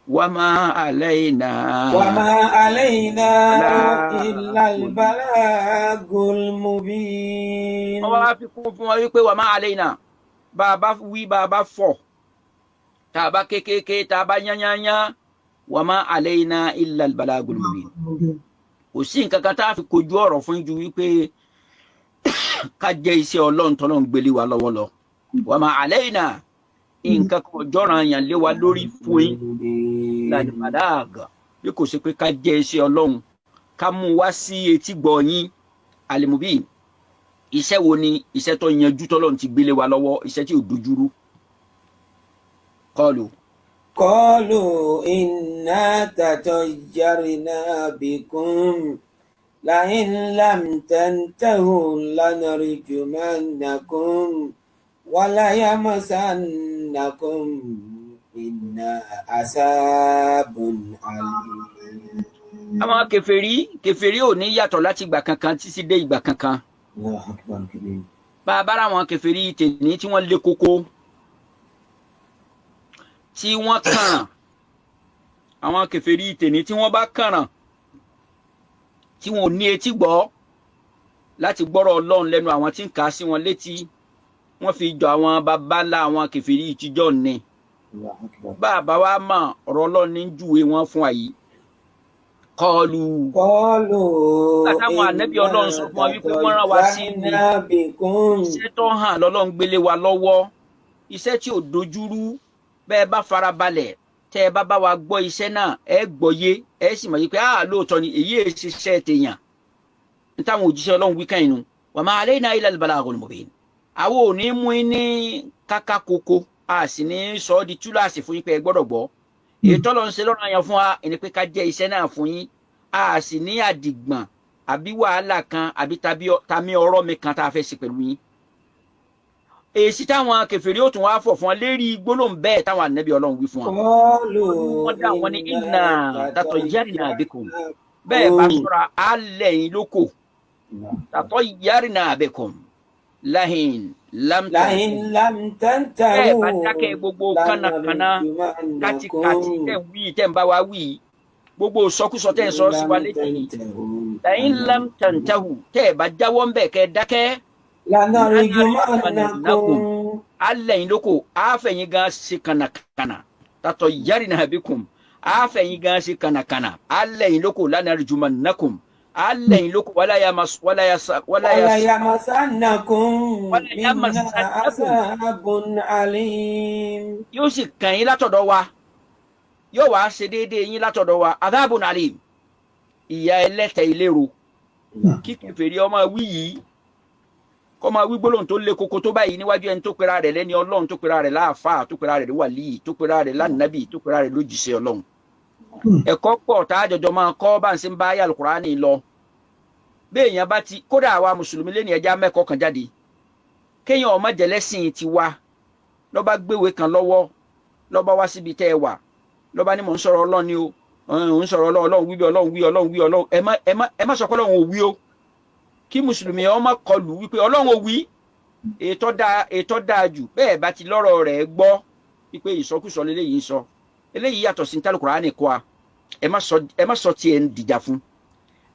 Wa ma alayna illa al-balagul mubin. Wọ́n wá fi kún fún wa wípé wa ma alayna bá a bá wí bá a bá fọ̀ tá a bá kékeré tá a bá yányányá wa ma alayna illa al-balagul mubin. Kò sí nǹkan kan tá a fi kojú ọ̀rọ̀ fún ju wípé ká jẹ́ iṣẹ́ Ọlọ́run tọ́lọ́run gbélé wa lọ́wọ́ lọ. Wa ma alayna nǹkan kan jọ́ràn yàn lé wa lórí fún yín lálùbàdàgà bí kò ṣe pé ká jẹ́ iṣẹ́ Ọlọ́run ká mú wá sí etí gbọ́ yín al-mubin. Iṣẹ́ wo ni iṣẹ́ tó yanjú tọ́lọ́run ti gbélé wa lọ́wọ́ iṣẹ́ tí ò dojúrú. Qalu inna tatayarna bikum la in lam tantahu lanarjumannakum wa la yamassannakum minna asabun alim. Àwọn kèfèrí ò ní yàtọ̀ láti ìgbà kankan títí dé ìgbà kankan. Bá a bá ra àwọn kèfèrí tèmi tí wọ́n lé kókó tí wọ́n kàràn àwọn kèfèrí tèmi tí wọ́n bá kàràn tí wọn ò ní etí gbọ́ láti gbọ́rọ̀ Ọlọ́run lẹ́nu àwọn tí ń kà á sí wọn létí wọ́n fi jọ àwọn babalá àwọn kèfèrí ìtijọ́ ni. Bá a bá wa mọ̀ ọ̀rọ̀ Ọlọ́run ní júwe wọn fún àyí. Qalu àtàwọn ànábì Ọlọ́run sọ fún wa wípé wọ́n rán wa sí ní iṣẹ́ tó hàn lọ́lọ́run gbélé wa lọ́wọ́ iṣẹ́ tí ò dojúrú bẹ́ẹ̀ bá farabalẹ̀ tẹ́ ẹ bá wa gbọ́ iṣẹ́ náà ẹ gbọ́yé ẹ sì mọ̀ yí pé lóòótọ́ ni èyí è ṣiṣẹ́ tèèyàn ní táwọn òjíṣẹ́ Ọlọ́run wí kàn inú wa ma alayna illa al-balagul mubin. àwọn ò ní mú ní káká koko a sì ní sọ ọ́ di túláàsì fún yín pé ẹ gbọ́dọ̀ gbọ́. èyí tọ́lọ́ ń ṣe lọ́rùn àyàn fún wa ẹni pé ká jẹ́ iṣẹ́ náà fún yín a sì ní àdìgbọ̀n àbí wàhálà kan àbí tàmí ọ̀rọ̀ mi kan tá a fẹ́ ṣe pẹ̀lú yín. èsì táwọn kèfèrí ó tún wá fọ̀ fún ọ lérí gbólóhùn bẹ́ẹ̀ táwọn ànábì Ọlọ́run wí fún wa. wọ́n dá wọn ní inna tatayyarna bikum bẹ́ẹ̀ bá ṣọ́ra á lẹ́yìn lóko tatayyarna bikum lahin lam tantahu bẹ́ẹ̀ bá dákẹ́ gbogbo kánakánná kátikàti tẹ̀ ń bá wa wí gbogbo sọkúsọ tẹ̀ ń sọ sí wa létí lahin lam tantahu tẹ̀ bá jáwọ́ ń bẹ̀ kẹ́ dákẹ́ lanarjumannakum alẹ́yìn lóko àfẹ̀yìn gan ṣe kànàkànà tatayyarna bikum àfẹ̀yìn gan ṣe kànàkànà alẹ́yìn lóko lanarjumannakum alẹ́yìn lóko wala yamassannakum minna azabun alim. yóò sì kàn yín látọ̀dọ̀ wa yóò wá ṣe déédéé yín látọ̀dọ̀ wa azabun alim ìyà ẹlẹ́tẹ̀ ìlérò kí kèfèrí ọmọ wí yìí kọ́ máa wí gbólóhùn tó lé koko tó báyìí níwájú ẹni tó pera rẹ̀ lẹ́ni Ọlọ́run tó pera rẹ̀ láàfáà tó pera rẹ̀ wàlíì tó pera rẹ̀ lánàbì tó pera rẹ̀ lójíṣẹ́ Ọlọ́run. ẹ̀kọ́ pọ̀ tá a jọjọ máa kọ́ bá ń ṣe ń bá ayé Al-Qur'ani lọ. bí èèyàn bá ti kódà àwa mùsùlùmí lẹ́ni ẹja mẹ́kọ̀ọ́ kan jáde kéèyàn ọmọ jẹ̀lẹ́sìn ti wá lọ́ba gbéwèé kan lọ́wọ́ lọ́ba wá síbi tẹ́ ẹ wà lọ́ba ní mò ń sọ̀rọ̀ Ọlọ́run ni o ń sọ̀rọ̀ Ọlọ́run wí bí Ọlọ́run wí Ọlọ́run wí Ọlọ́run ẹ má sọ pé Ọlọ́run ò wí o kí mùsùlùmí ọmọ kọlù wípé Ọlọ́run ò wí ètò dáa jù bẹ́ẹ̀ bá ti lọ́rọ̀ rẹ̀ gbọ́ wípé ìsọkúsọ lélẹ́yìí sọ eléyìí yàtọ̀ sí ní Al-Qur'ani kọ́ a ẹ má sọ tiẹ̀ ń dìjà fún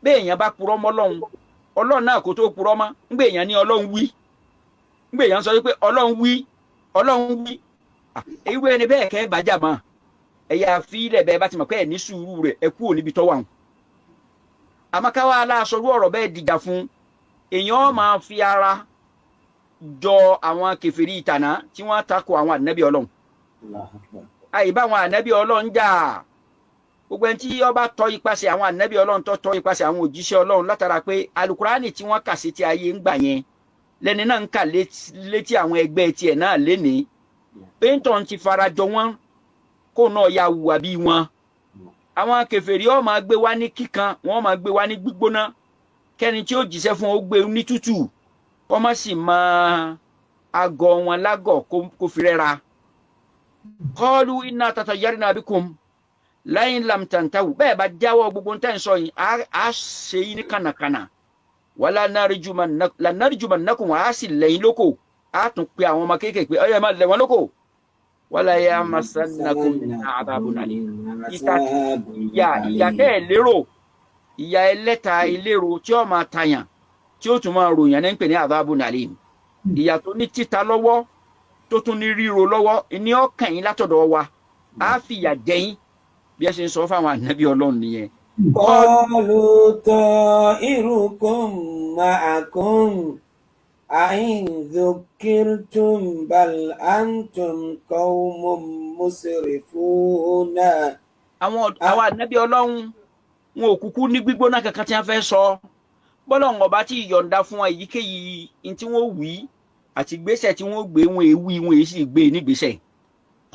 bẹ́ẹ̀ èèyàn bá purọ́ mọ́ Ọlọ́run náà kó tó purọ́ mọ́ ńgbé èèyàn ní Ọlọ́run wí ńgbé èèyàn sọ wípé Ọlọ́run wí èyí wẹ́ẹ́ ni bẹ́ẹ̀ kẹ́ bàjá mọ́ ẹ̀yà fílẹ̀ bẹ́ẹ̀ bá ti mọ̀ pé ẹ̀ ní sùúrù rẹ̀ ẹ kúrò níbi tọ́wọ́ àwọn àmọ́káwá aláṣọrú ọ̀rọ̀ bẹ́ẹ̀ dìjà fún èèyàn máa fi ara jọ àwọn kèfèrí ìtànà tí wọ́n tako àwọn ànábì Ọlọ́run àyíbá àwọn ànábì Ọlọ́run jà gbogbo ẹni tí ó bá tọ́ ipasẹ̀ àwọn ànábì Ọlọ́run tó tọ́ ipasẹ̀ àwọn òjíṣẹ́ Ọlọ́run látara pé Al-Qur'ani tí wọ́n kà sí ti ayé ń gbà yẹn lẹ́ni náà ń kà létí àwọn ẹgbẹ́ tiẹ̀ náà lénìí pé ń tọ́ ti fara jọ wọ́n kó náà ya hùwà bí wọn àwọn kèfèrí ó máa gbé wá ní kíkan wọ́n máa gbé wá ní gbígbóná kẹ́ni tí ó jíṣẹ́ fún ó gbé ní tútù kó má sì máa àgọ́ wọn lágọ̀ kó fi rẹ́ra. qalu inna tatayyarna bikum lain lam tantahu bẹ́ẹ̀ bá jáwọ́ gbogbo ń tẹ́ ń sọ yìí á ṣe yín ní kànàkànà wala narjumannakum á sì lẹ́yìn lóko á tún pe àwọn ọmọ kéékèèké ọyọ́ ẹ máa lẹ̀ wọ́n lóko wala yamassannakum adhabun alim ìyà tẹ́ ẹ̀ lérò ìyà ẹlẹ́ta ìlérò tí ó máa tàyàn tí ó tún máa ròyìn ní ń pè ní adhabun alim ìyà tó ní títa lọ́wọ́ tó tún ní ríro lọ́wọ́ ní ọkàn yín látọ̀dọ̀ wa á fìyà jẹyìn bí ẹ ṣe ń sọ fáwọn ànábì Ọlọ́run nìyẹn. qalu ta'irukum ma'akum a'in dhukirtum bal antum qawmun musrifuna. àwọn ànábì Ọlọ́run wọn ò kúkú ní gbígbóná kankan tí wọ́n fẹ́ sọ bọ́lọ́run ọba tí ìyọ̀ǹda fún wọn èyíkéyìí tí wọ́n wí àti gbésẹ̀ tí wọ́n gbé wọn èwì wọn èyí sì gbé nígbésẹ̀.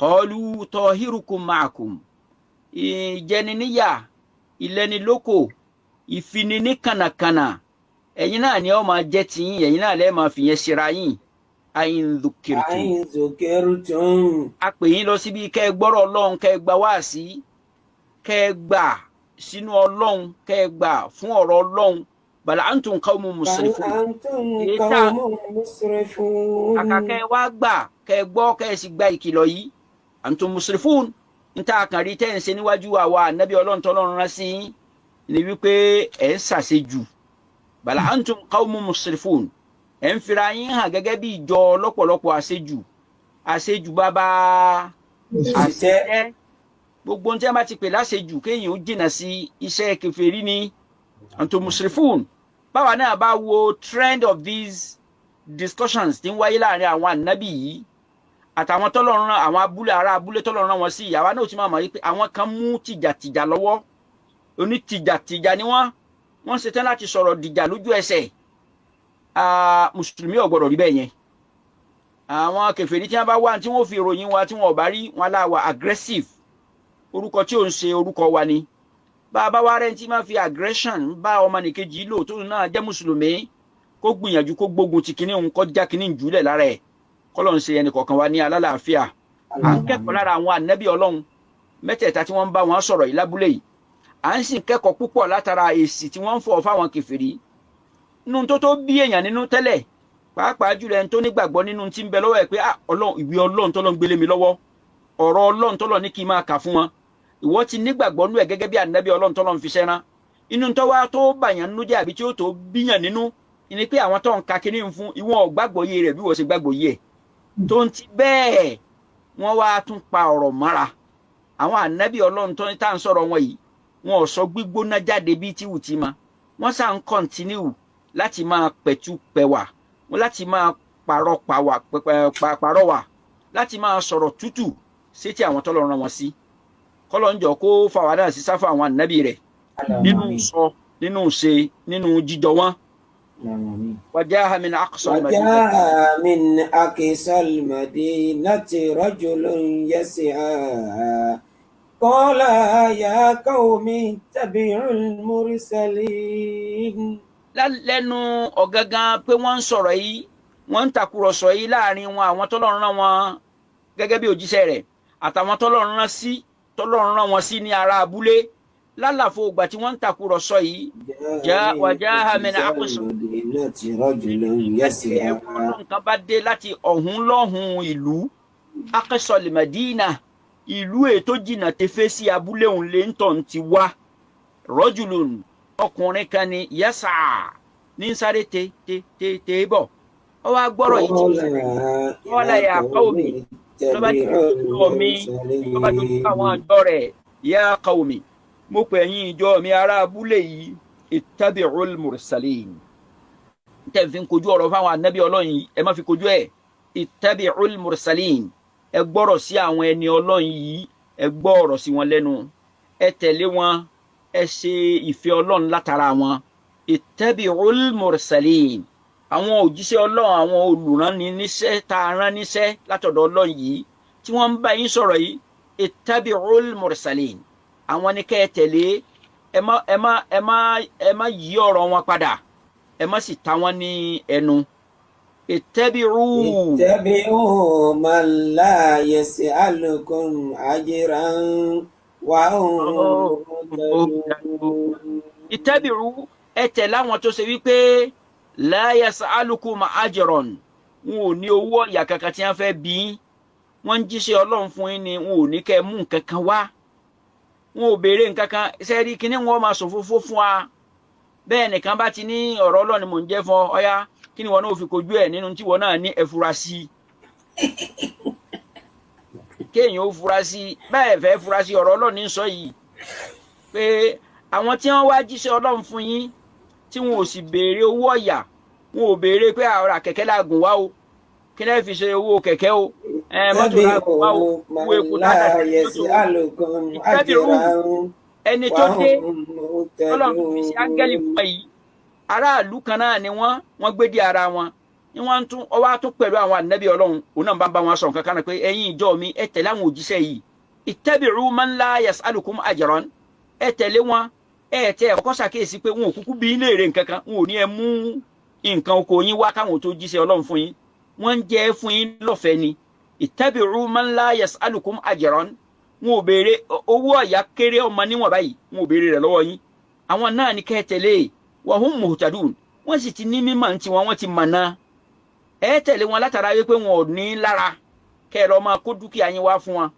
qalu tahirukum ma'akum ìjẹniníyà ìlẹ́nilóko ìfinini kànàkànà ẹ̀yin náà ni ó máa jẹ́ tiyín ẹ̀yin náà lẹ́ẹ̀ máa fìyẹn ṣera yín a'in dhukirtum. a pè yín lọ síbi kẹ́ ẹ gbọ́rọ̀ Ọlọ́run kẹ́ ẹ gba wáàsí kẹ́ ẹ gbà sínú Ọlọ́run kẹ́ ẹ gbà fún ọ̀rọ̀ Ọlọ́run bal antum qawmun musrifun. àkàkẹ́ wá gbà kẹ́ ẹ gbọ́ kẹ́ ẹ sì gba ìkìlọ̀ yìí antum musrifun níta àkànrí tẹ́ ń ṣe níwájú àwa ànábì Ọlọ́run tọ́lọ́run rán sí ni wípé ẹ̀ ń ṣàṣejù bal antum qawmun musrifun ẹ̀ ń fira yín hàn gẹ́gẹ́ bí ìjọ lọ́pọ̀lọpọ̀ àṣejù bàbá àṣẹ gbogbo tí a bá ti pè láṣejù kéèyàn ó jìnnà sí iṣẹ́ kèfèrí ni antum musrifun. báwa náà bá wo trend of these discussions tí ń wáyé láàrin àwọn ànábì yìí àtàwọn tọ́lọ́run rán àwọn abúlé ará abúlé tọ́lọ́run rán wọn sí àwa náà ti máa mọ̀ wípé àwọn kan mú tìjàtìjà lọ́wọ́ oní tìjàtìjà ni wọ́n ṣetán láti sọ̀rọ̀ dìjà lójú ẹsẹ̀ mùsùlùmí ò gbọ́dọ̀ rí bẹ́ẹ̀ yẹn àwọn kèfèrí tí wọ́n bá wá tí wọ́n fi ìròyìn wa tí wọ́n ò bá rí wọn láwa aggressive orúkọ tí ò ń ṣe orúkọ wa ni bá a bá wá rẹ́ni tí máa fi aggression bá ọmọnìkejì lò tó náà jẹ́ mùsùlùmí kó gbìyànjú kó gbógun ti kinní òun kó já kinní jùlẹ̀ lára ẹ̀ kọ́lọ́n ṣe ẹnì kọ̀ọ̀kan wa ní alálàáfíà à ń kẹ́kọ̀ọ́ lára àwọn ànábì ọlọ́run mẹ́tẹ̀ẹ̀ta tí wọ́n ń bá wọn sọ̀rọ̀ yìí lábúlé yìí à ń sì kẹ́kọ̀ọ́ púpọ̀ látara èsì tí wọ́n ń fọ̀ fáwọn kèfèrí nínú tó bí èèyàn nínú tẹ́lẹ̀ pàápàá jùlọ ẹni tó nígbàgbọ́ nínú tí ń bẹ lọ́wọ́ ẹ̀ pé ọlọ́run ìwé ọlọ́run tọ́lọ́run gbélé mi lọ́wọ́ ọ̀rọ̀ ọlọ́run tọ́lọ́run ní kí n máa kà fún wọn ìwọ ti nígbàgbọ́ nú ẹ̀ gẹ́gẹ́ bí ànábì ọlọ́run tọ́lọ́run fi ṣẹ́rán inú tó wá tó bàyàn nínú jẹ́ àbí tí ó tó bíyàn nínú ni pé àwọn tó ń ka kíní fún ìwọ̀n ọ̀gbàgbọ́ yé rẹ̀ bí wọ́n ṣe gbàgbọ́ yé ẹ̀ tó ń ti bẹ́ẹ̀ wọ́n wá tún pa ọ̀rọ̀ mọ́ra àwọn ànábì ọlọ́run tó ń tà ń sọ̀rọ̀ wọn yìí wọn ò sọ gbígbóná jáde bíi tí wù tí ma wọ́n sá ń kọ́ntínú láti máa pẹ̀tù pẹ̀wà láti máa pàrọwà láti máa sọ̀rọ̀ tútù sétí àwọn tọ́lọ́run rán wọn sí kọ́lọ́ ń jọ kó fàwọn náà sí sáfà àwọn ànábì rẹ̀ nínú sọ nínú ṣe nínú jíjọ wọn. وجاء من أقصى المدينة رجل يسعى قال يا قوم اتبعوا المرسلين. lẹ́nu ọ̀gángan pé wọ́n ń sọ̀rọ̀ yìí wọ́n ń takùrọ̀sọ yìí láàrin wọn àwọn tọ́lọ́run rán wọn gẹ́gẹ́ bí òjíṣẹ́ rẹ̀ àtàwọn tọ́lọ́run rán wọn sí ní ará abúlé lálàfo ìgbà tí wọ́n ń takùrọ̀sọ yìí wàjáhà mẹ́nà àkóso nǹkan bá dé láti ọ̀hún lọ́hùn ìlú akẹ́sọ̀lì Mẹ́dínà ìlú ètò jìnnà tẹfẹ́ sí abúlé òun lè ń tọ̀ ti wá rọ́jùlùn ọkùnrin kan ni yẹ́sà ní sáré tè bọ̀ ọ wá gbọ́rọ̀ yìí tí wọ́n lè yà qawmi lọ́ba tí wọ́n mi lọ́ba tó ní àwọn àjọ rẹ̀ yà qawmi mo pè yín ìjọ mi ará abúlé yìí ittabi'ul mursalin tẹ̀ fi ń kojú ọ̀rọ̀ fáwọn ànábì ọlọ́run yìí ẹ má fi kojú ẹ̀ ittabi'ul mursalin ẹ gbọ́rọ̀ sí àwọn ẹni ọlọ́run yìí ẹ gbọ́ ọ̀rọ̀ sí wọn lẹ́nu ẹ tẹ̀lé wọn ẹ ṣe ìfẹ́ ọlọ́run látara wọn ittabi'ul mursalin àwọn òjíṣẹ́ ọlọ́run àwọn olùránni níṣẹ́ tá a rán níṣẹ́ látọ̀dọ̀ ọlọ́run yìí tí wọ́n ń bá yín sọ̀rọ̀ yìí ittabi'ul mursalin àwọn ni kẹ́ ẹ tẹ̀lé ẹ má yí ọ̀rọ̀ wọn padà ẹ má sì ta wọn ní ẹnu. اتبعوا من لا يسألكم أجرا وهم مهتدون. اتبعوا ẹ tẹ̀lé àwọn tó ṣe wípé لا يسألكم أجرا wọn ò ní owó ọ̀yà kankan tí wọ́n fẹ́ bí wọ́n ń jíṣẹ́ ọlọ́run fún yín ni wọn ò ní kẹ́ ẹ mú nǹkan kan wá wọn ò béèrè nǹkan kan sẹ́ẹ̀rí kínní wọn máa ṣòfófó fún wa bẹ́ẹ̀ nìkan bá ti ní ọ̀rọ̀ ọlọ́run mò ń jẹ́ fún ọ ọ̀yá kí ni wọn náà fi kojú ẹ nínú tí wọn náà ní ẹfurasí kéèyàn ó furasí bẹ́ẹ̀ fẹ́ furasí ọ̀rọ̀ ọlọ́run ní sọ yìí pé àwọn tí wọ́n wá jíṣẹ́ ọlọ́run fún yín tí wọn ò sì béèrè owó ọ̀yà wọn ò béèrè pé àrà kẹ̀kẹ́ lágùn wá o kí náà fi ṣe owó kẹ̀kẹ́ o mọ́tò lágùn wá o owó epo ládàá ìtẹ́bìrú ẹni tó dé ọlọ́run fi ṣe áńgẹ́lì fún ẹ yìí aráàlú kan náà ni wọ́n gbé dé ara wọn ni wọ́n tún ọwọ́ tún pẹ̀lú àwọn ànábì ọlọ́run òun náà bá wọn sọ nǹkan kan náà pé ẹ̀yin ìjọ mi ẹ tẹ̀lé àwọn òjíṣẹ́ yìí ittabi'u man la yas'alukum ajran ẹ tẹ̀lé wọn ẹ tẹ ẹ̀kọ́ ṣàkíyèsí pé wọn ò kúkú bí léèrè nǹkan kan wọn ò ní ẹ mú nǹkan oko yín wá káwọn tó jíṣẹ́ ọlọ́run fún yín wọ́n ń jẹ́ fún yín lọ́fẹ̀ẹ́ ni ittabi'u man la yas'alukum ajran wọn ò béèrè owó ọ̀yà kéré ọmọ níwọ̀n báyìí wọn ò béèrè rẹ̀ lọ́wọ́ yín àwọn náà ní kẹ́ tẹ̀lé wa hum muhtadun wọ́n sì ti ní mímọ̀ tí wọ́n ti mọ̀nà ẹ tẹ̀lé wọn látara wípé wọn ò ní lára kẹ́ ẹ lọ máa kó dúkìá yín wá fún wọn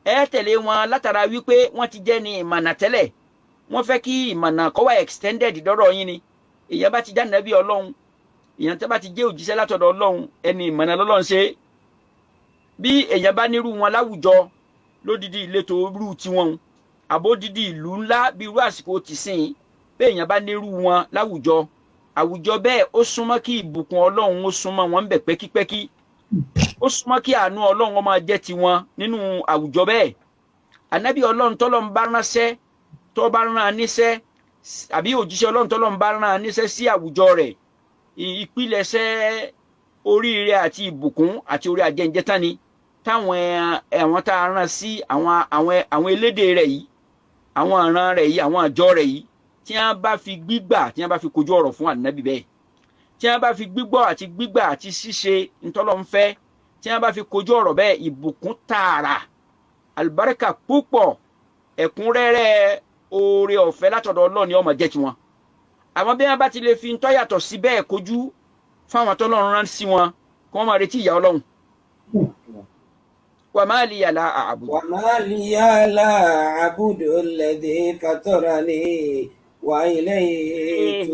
ẹ tẹ̀lé wọn látara wípé wọ́n ti jẹ́ ní ìmọ̀nà tẹ́lẹ̀ wọ́n fẹ́ kí ìmọ̀nà kó wá extended dọ́rọ̀ yín ni èèyàn bá ti já nàbí ọlọ́run èèyàn tó bá ti jẹ́ òjíṣẹ́ látọ̀dọ̀ ọlọ́run ẹni ìmọ̀nà lọ́lọ́run ṣe bí èèyàn bá nírú wọn láwùjọ lódìdí ìletò rú tiwọn àbódìdí ìlú ńlá bí irú àsìkò ti sìn bẹ́ẹ̀ èèyàn bá nírú wọn láwùjọ àwùjọ bẹ́ẹ̀ ó súnmọ́ kí ìbùkún ọlọ́run ó súnmọ́ wọn ń bẹ̀ pẹ́kípẹ́kí ó súnmọ́ kí àánú Ọlọ́run ó máa jẹ́ tiwọn nínú àwùjọ bẹ́ẹ̀. Ànábì Ọlọ́run tọ́lọ́run bá ránṣẹ́ tó bá rán níṣẹ́ àbí òjíṣẹ́ Ọlọ́run tọ́lọ́run bá rán níṣẹ́ sí àwùjọ rẹ̀, ìpilẹ̀ṣẹ̀ oríire àti ìbùkún àti orí ajẹ́njẹ́tán ni táwọn àwọn tá a rán sí àwọn elédè rẹ̀ yìí, àwọn àràn rẹ̀ yìí, àwọn àjọ rẹ̀ yìí, tí wọ́n bá fi gbígbà, tí wọ́n bá fi kojú ọ̀rọ̀ fún ànábì bẹ́ẹ̀, tí wọ́n bá fi gbígbọ́ àti gbígbà àti ṣíṣe ntọ́lọ́nfẹ́, tí wọ́n bá fi kojú ọ̀rọ̀ bẹ́ẹ̀, ìbùkún tààrà, àlùbáríkà púpọ̀, ẹ̀kúnrẹ́rẹ́ oore ọ̀fẹ́ látọ̀dọ̀ Ọlọ́run ni ó máa jẹ́ tiwọn. Àwọn bí wọ́n bá ti lè fi ntọ́ yàtọ̀ sí bẹ́ẹ̀ kojú fáwọn tọ́lọ́run rán sí wọn, kí wọ́n máa retí ìyà Ọlọ́run. وما لي لا أعبد الذي فطرني وإليه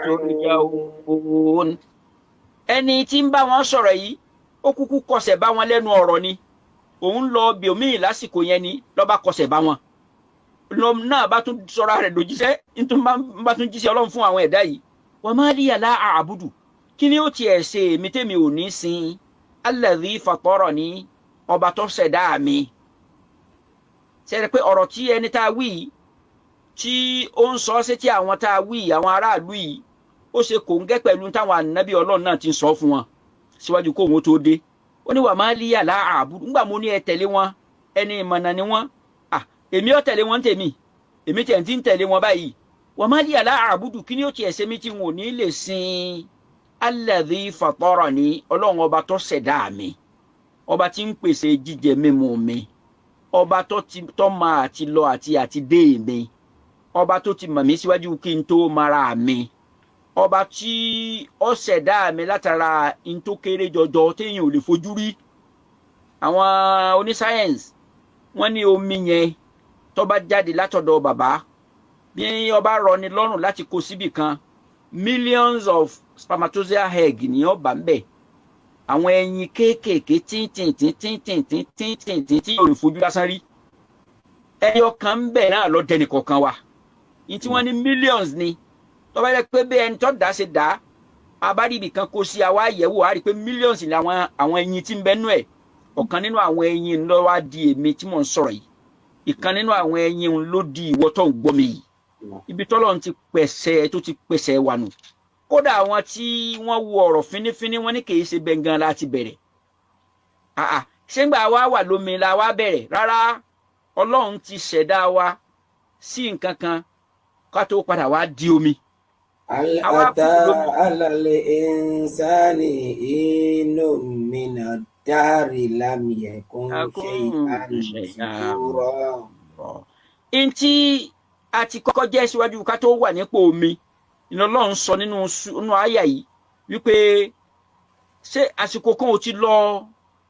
ترجعون. ẹni tí ń bá wọn sọ̀rọ̀ yìí ó kúkú kọsẹ̀ bá wọn lẹ́nu ọ̀rọ̀ ni, òun lọ bí omi lásìkò yẹn ni ló bá kọsẹ̀ bá wọn, lọ náà bá tún sọ̀rọ̀ rẹ̀ dòjíṣẹ́, nítorí bá tún jíṣẹ́ Ọlọ́run fún àwọn ẹ̀dá yìí. وما لي لا أعبد, kí ni ó tiẹ̀ ṣe èmi tèmi ò ní sin الذي فطرني, ọba tó ṣẹ̀dá mi. Ṣé pé ọ̀rọ̀ tí ẹni tá a wí tí ó ń sọ sétí àwọn tá a wí, àwọn aráàlú yìí, ó ṣe kòńgẹ́ pẹ̀lú táwọn ànábì Ọlọ́run náà ti ń sọ fún wọn síwájú kó wọn tó dé. Ó ní وما لي لا أعبد, nígbà mo ní ẹ tẹ̀lé wọn, ẹni ìmọ̀nà ni wọ́n, èmi ó tẹ̀lé wọn tèmi, èmi tẹ̀ ń tí ń tẹ̀lé wọn báyìí. وما لي لا أعبد, kí ni ó tiẹ̀ ṣe mí tí wọn ò ní lè sin الذي فطرني, Ọlọ́run ọba tó ṣẹ̀dá mi, ọba tí ń pèsè jíjẹ mímu mi, ọba tó máa àti lọ àti dé mi, ọba tó ti mọ̀ mí síwájú kí n tó mara mi, ọba tí ó ṣẹ̀dá mi látara n tó kéré jọjọ téèyàn ò lè fojú rí. Àwọn onísáyẹ́ǹsì wọ́n ní omi yẹn tó bá jáde látọ̀dọ̀ bàbá, bí ọba rọni lọ́rùn láti kó síbì kan, millions of spermatozoa egg ni ó bá ń bẹ̀, àwọn ẹyin kéékèèké tíntìntín tí yóò fojú lásán rí. Ẹyọ kan ń bẹ̀ náà lọ dẹni kọ̀ọ̀kan wa, ní tí wọ́n ní millions ni. Tó bá yẹ pé bí ẹni tó dá ṣe dá, abárìbì kan kó sí àwa àyẹ̀wò, á rí i pé millions ni àwọn ẹyin tí ń bẹ nú ẹ̀. Ọ̀kan nínú àwọn ẹyin ló wá di èmi tí mò ń sọ̀rọ̀ yìí, ìkan nínú àwọn ẹyin ló di ìwọ tó ń gbọ́ mi yìí. Ibi tọ́lọ́run ti pèsè tó ti pèsè wa nù. Kódà àwọn tí wọ́n wo ọ̀rọ̀ fínífíní wọ́n ní kì í ṣe bẹ́ẹ̀ gan láti bẹ̀rẹ̀. Ṣé ńgbà wa wà lómi la wá bẹ̀rẹ̀? Rárá, Ọlọ́run ti ṣẹ̀dá wa sí nǹkan kan ká tó padà wá di omi. هل أتى على الإنسان حين من الدهر لم يكن شيئا مذكورا. Ntí a ti kọ́kọ́ jẹ́ síwájú ká tó wà nípò omi, ìná Ọlọ́run sọ nínú àyà yìí wípé ṣé àsìkò kan ò ti lọ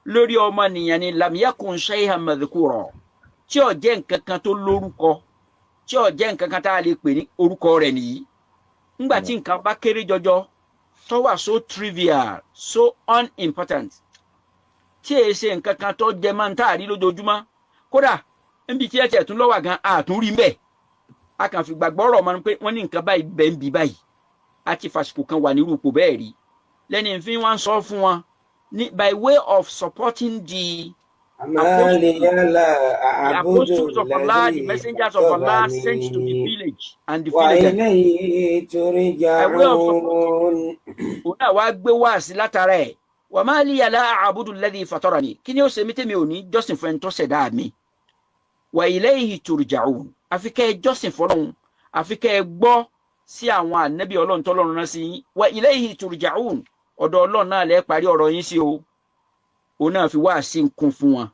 lórí ọmọnìyàn ni lam yakun shay'an madhkura, tí ó jẹ́ nǹkan kan tó lórúkọ, tí ó jẹ́ nǹkan kan tá a lè pè ní orúkọ rẹ̀ nìyí. Nígbà tí nǹkan bá kéré jọjọ tó wà so trivial, so unimportant, tí èyí ṣe nǹkan kan tó jẹ máa ń tààrí lójoojúmọ́, kódà níbi tí ẹ̀tẹ̀ tún lọ́wọ́ gan àtúnrí mbẹ̀, a kàn fi gbàgbọ́ ọ̀rọ̀ mọ́ pé wọ́n ní nǹkan báyìí bẹ́ẹ̀ ń bí báyìí, a ti fàṣìkò kan wà nírú ipò bẹ́ẹ̀ rí. Lẹ́ni fi wọ́n sọ fún wọn ní by way of supporting the apostles of Allah, the messengers of Allah sent to the village and the villagers. By way of supporting, òun náà wá gbé wá sí látara ẹ̀. وما لي لا أعبد الذي فطرني, kí ni ó ṣe mí tèmi ò ní jọ́sìn fún ẹni tó ṣẹ̀dá mi. وإليه ترجعون, àfi kẹ́ ẹ jọ́sìn fọ́lọ́run, àfi kẹ́ ẹ gbọ́ sí àwọn ànábì Ọlọ́run tọ́lọ́run rán sí yín. وإليه ترجعون, ọ̀dọ̀ Ọlọ́run náà lẹ́ parí ọ̀rọ̀ yín sí o. Òun náà fi wá sí nkún fún wọn.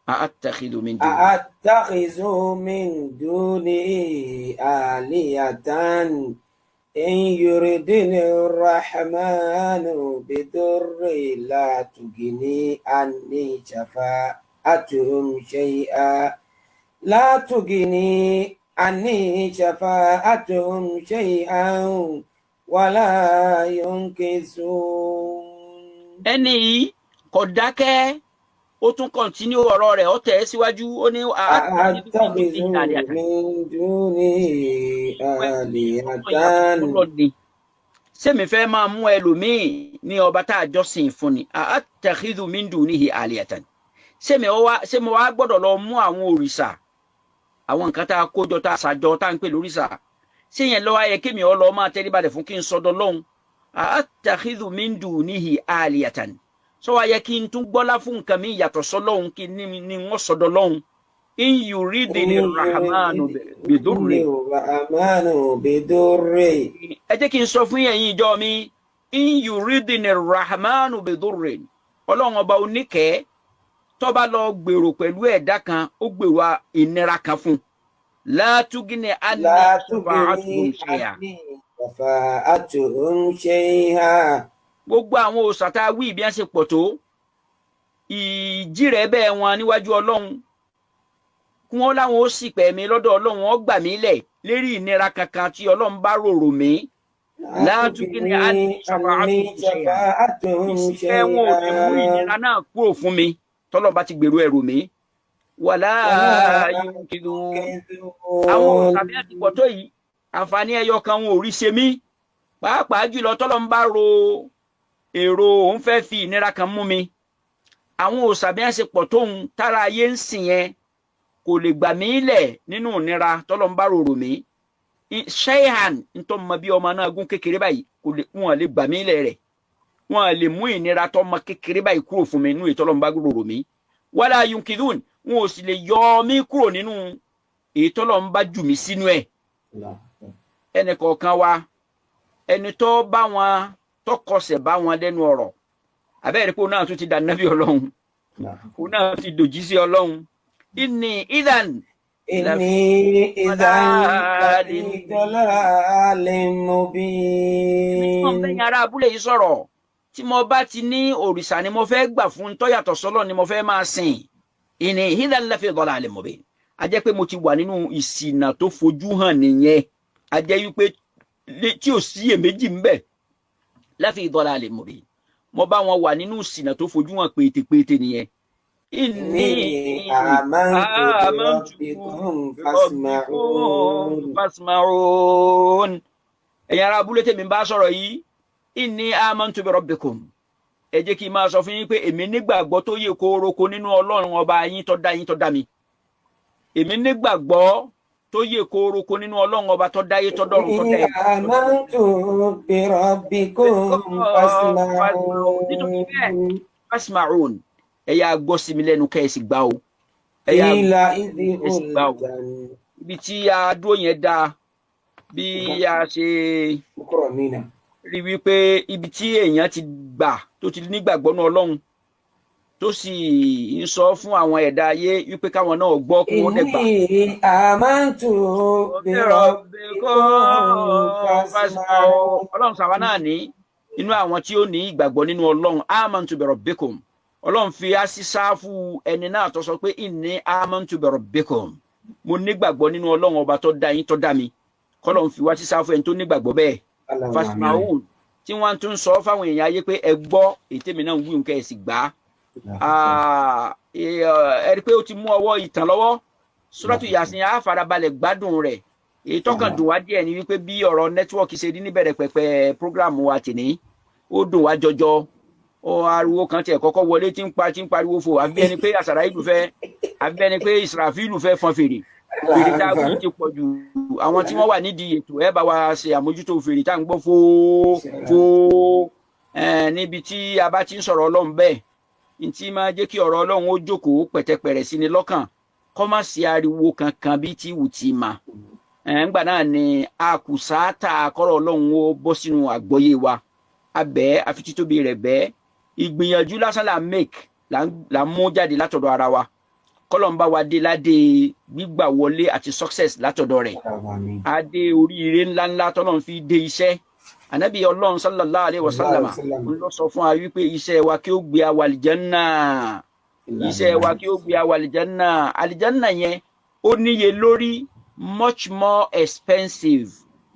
أأتخذ من دونه آلهة إن يردني الرحمن بضر لا تغني عني شفاعتهم شيئا ولا ينقذون. ẹni yìí kò dákẹ́, ó tún kọ̀ntínú ọ̀rọ̀ rẹ̀, ó tẹ̀ síwájú, ó ní ṣé mi fẹ́ máa mú ẹlòmíì ní ọba tá a jọ́sìn fún ni attakhidhu min dunihi aliyatan ṣé mo wá gbọ́dọ̀ lọ mú àwọn òrìṣà àwọn nǹkan tá a kójọ tá a ṣàjọ tá a ń pè lóríṣà ṣé yẹn lọ́wọ́ ayẹ kémi ọ lọ máa tẹríbalẹ̀ fún kí n sọdọ̀ lọ́hùn attakhidhu min dunihi aliyatan sọ wá yẹ kí n tún gbọ́lá fún nǹkan mi yàtọ̀ sọ́lọ́hùn kí ni wọ́n sọdọ̀ lọ́hùn in yuridini rahmanu bidurri. Ẹ jẹ́ kí n sọ fún ẹ̀yin ìjọ mi in yuridini rahmanu bidurri ọlọ́run ọba oníkẹ́ tó bá lọ gbèrò pẹ̀lú ẹ̀dá kan ó gbèrò ìnira kan fún la tugini anni shafa'atuhum shay'a. Gbogbo àwọn òòṣà tá a wí bí wọ́n ṣe pọ̀ tó ìjírẹ̀ bẹ́ẹ̀ wọn níwájú ọlọ́run kí wọ́n láwọn ó sì pẹ̀ mí lọ́dọ̀ ọlọ́run ó gbà mí lẹ̀ lérí ìnira kankan tí ọlọ́run bá rorò mí látúkìní àní ṣàfàátùhum ṣay'a ìṣẹ́ wọn ò lè mú ìnira náà kúrò fún mi tọ́lọ́ bá ti gbèrò ẹ̀rù mi wàlá yunkidun. Àwọn òṣàbí àti pọ̀tó yìí àǹfààní ẹyọ kan wọn ò rí ṣe mí pàápàá jùlọ tọ́lọ́ ń bá ro èrò òun fẹ́ fi ìnira kan mú mi. Àwọn òṣàbí àti pọ̀tó òun tára ayé ń sìn yẹn kò lè gbà mí lẹ̀ nínú ìnira tọ́lọ́ ń bá rorò mí. Ṣẹ́hàn nítorí mọ bí ọmọ náà gún kékeré báyìí wọn lè gbà mí lẹ̀ rẹ̀ wọn lè mú ìnira tó mọ kékeré báyìí kúrò fún mi nínú ìtọ́lọ́ ń bá rorò mí. Wala yunkidun wọn ò sì lè yọ mí kúrò nínú ìtọ́lọ́ ń bá jù mí sínú ẹ̀. Ẹnì kọ̀ọ̀kan wa ẹni tó bá wọn tó kọsẹ̀ bá wọn lẹ́nu ọ̀rọ̀ àbẹ́rẹ́ pé òun náà tún ti dà nábì ọlọ́run òun náà ti dòjì sí ọlọ́run. Inni idhan dalalin mubin. Mo fẹ́ yàrá abúlé yìí sọ̀rọ̀ tí mo bá ti ní òrìṣà ni mo fẹ́ gbà fún tó yàtọ̀ sọ́lọ́ ni mo fẹ́ máa sìn. Inni idhan lafi dalalin mubin. A jẹ́ pé mo ti wà nínú ìṣìnà tó fojú hàn nìyẹn. A jẹ́ wípé tí ò sí èméjì ń bẹ lafi dalalin mubin. Mo bá wọn wà nínú ìṣìnà tó fojú hàn pétépété nìyẹn. Inni amantu birabbikum fasma'un. Ẹ̀yin ará abúlé tèmi bá sọ̀rọ̀ yìí inni amantu birabbikum. Ẹ jẹ́ kí n máa sọ fún yín pé èmi nígbàgbọ́ tó yè kóróko nínú ọlọ́run ọba yín tó dá mi. Èmi nígbàgbọ́ tó yè kóróko nínú ọlọ́run ọba tó dá yé tó dọ́run tó dá yé. Amantu birabbikum fasma'un. Ẹ yá gbọ́ sí mi lẹ́nu kẹ́ ẹ sì gbà o. Ẹ yá gbà o. Ibi tí a dúró yẹn dáa bí a ṣe rí wípé ibi tí èèyàn ti gbà tó ti nígbàgbọ́ nínú ọlọ́run tó sì ń sọ fún àwọn ẹ̀dá ayé wípé káwọn náà gbọ́ kí wọ́n dẹ̀gbà. Amantu birabbikum fasma'un. Ọlọ́run sàwọn náà ní inú àwọn tí ó ní ìgbàgbọ́ nínú ọlọ́run amantu birabbikum. Ọlọ́run fi á sí sáfù ẹni náà tó sọ pé inni amantu birabbikum. Mo nígbàgbọ́ nínú ọlọ́run ọba tó dá yín tó dá mi. Kọ́lọ́run fi wá sí sáfù ẹni tó nígbàgbọ́ bẹ́ẹ̀. Fasma'un tí wọ́n tún sọ fáwọn èèyàn ayé pé ẹ gbọ́ ètè mi náà ń wí nǹkan ẹ̀ sì gbà á. Ẹ rí i pé ó ti mú ọwọ́ ìtàn lọ́wọ́. Suratu Yasin á farabalẹ̀ gbádùn rẹ̀. Èyí tọ́kàn dùn wá díẹ̀ ni wípé bí ọ̀rọ̀ nẹ́tíwọ́ọ̀kì ṣe rí níbẹ̀rẹ̀ pẹ̀pẹ̀ prógráàmù wa tèmi ó dùn wá jọjọ. Ariwo kan tiẹ̀ kọ́kọ́ wọlé tí ń pariwo fò àbí ẹni pé àṣàrà ìlú fẹ́ àbí ẹni pé Israfilu fẹ́ fọn fèrè tá a gbé ti pọ̀ jù àwọn tí wọ́n wà nídìí ètò ẹ bá wa ṣe àmójútó fèrè tá à ń gbọ́ fó níbi tí a bá ti ń sọ̀rọ̀ ọlọ́run bẹ́ẹ̀ ní tí máa jẹ́ kí ọ̀rọ̀ ọlọ́run ó jókòó pẹ̀tẹ̀pẹ̀rẹ̀ sí ni lọ́kàn kọ́ má sí ariwo kankan bí tí wù tí mà ńgbà náà ni a kù sáátà kọ́rọ̀ ọlọ́run ó bọ́ sínú àgbọ́yé wa abẹ́ àfitítóbi rẹ̀ bẹ́ẹ̀ ìgbìyànjú lásán là ń mú jáde látọ̀dọ̀ ara wa kọ́lọ́n bá wa dé ládé gbígbà wọlé àti success látọ̀dọ̀ rẹ̀ adé oríire ńláńlá tọ́lọ́n fi dé iṣẹ́ ànábì ọlọ́run sallallahu alayhi wa sallam ló sọ fún wa wípé iṣẹ́ wa kí ó gbé wa àlìjánná iṣẹ́ wa kí ó gbé wa àlìjánná àlìjánná yẹn ó níye lórí much more expensive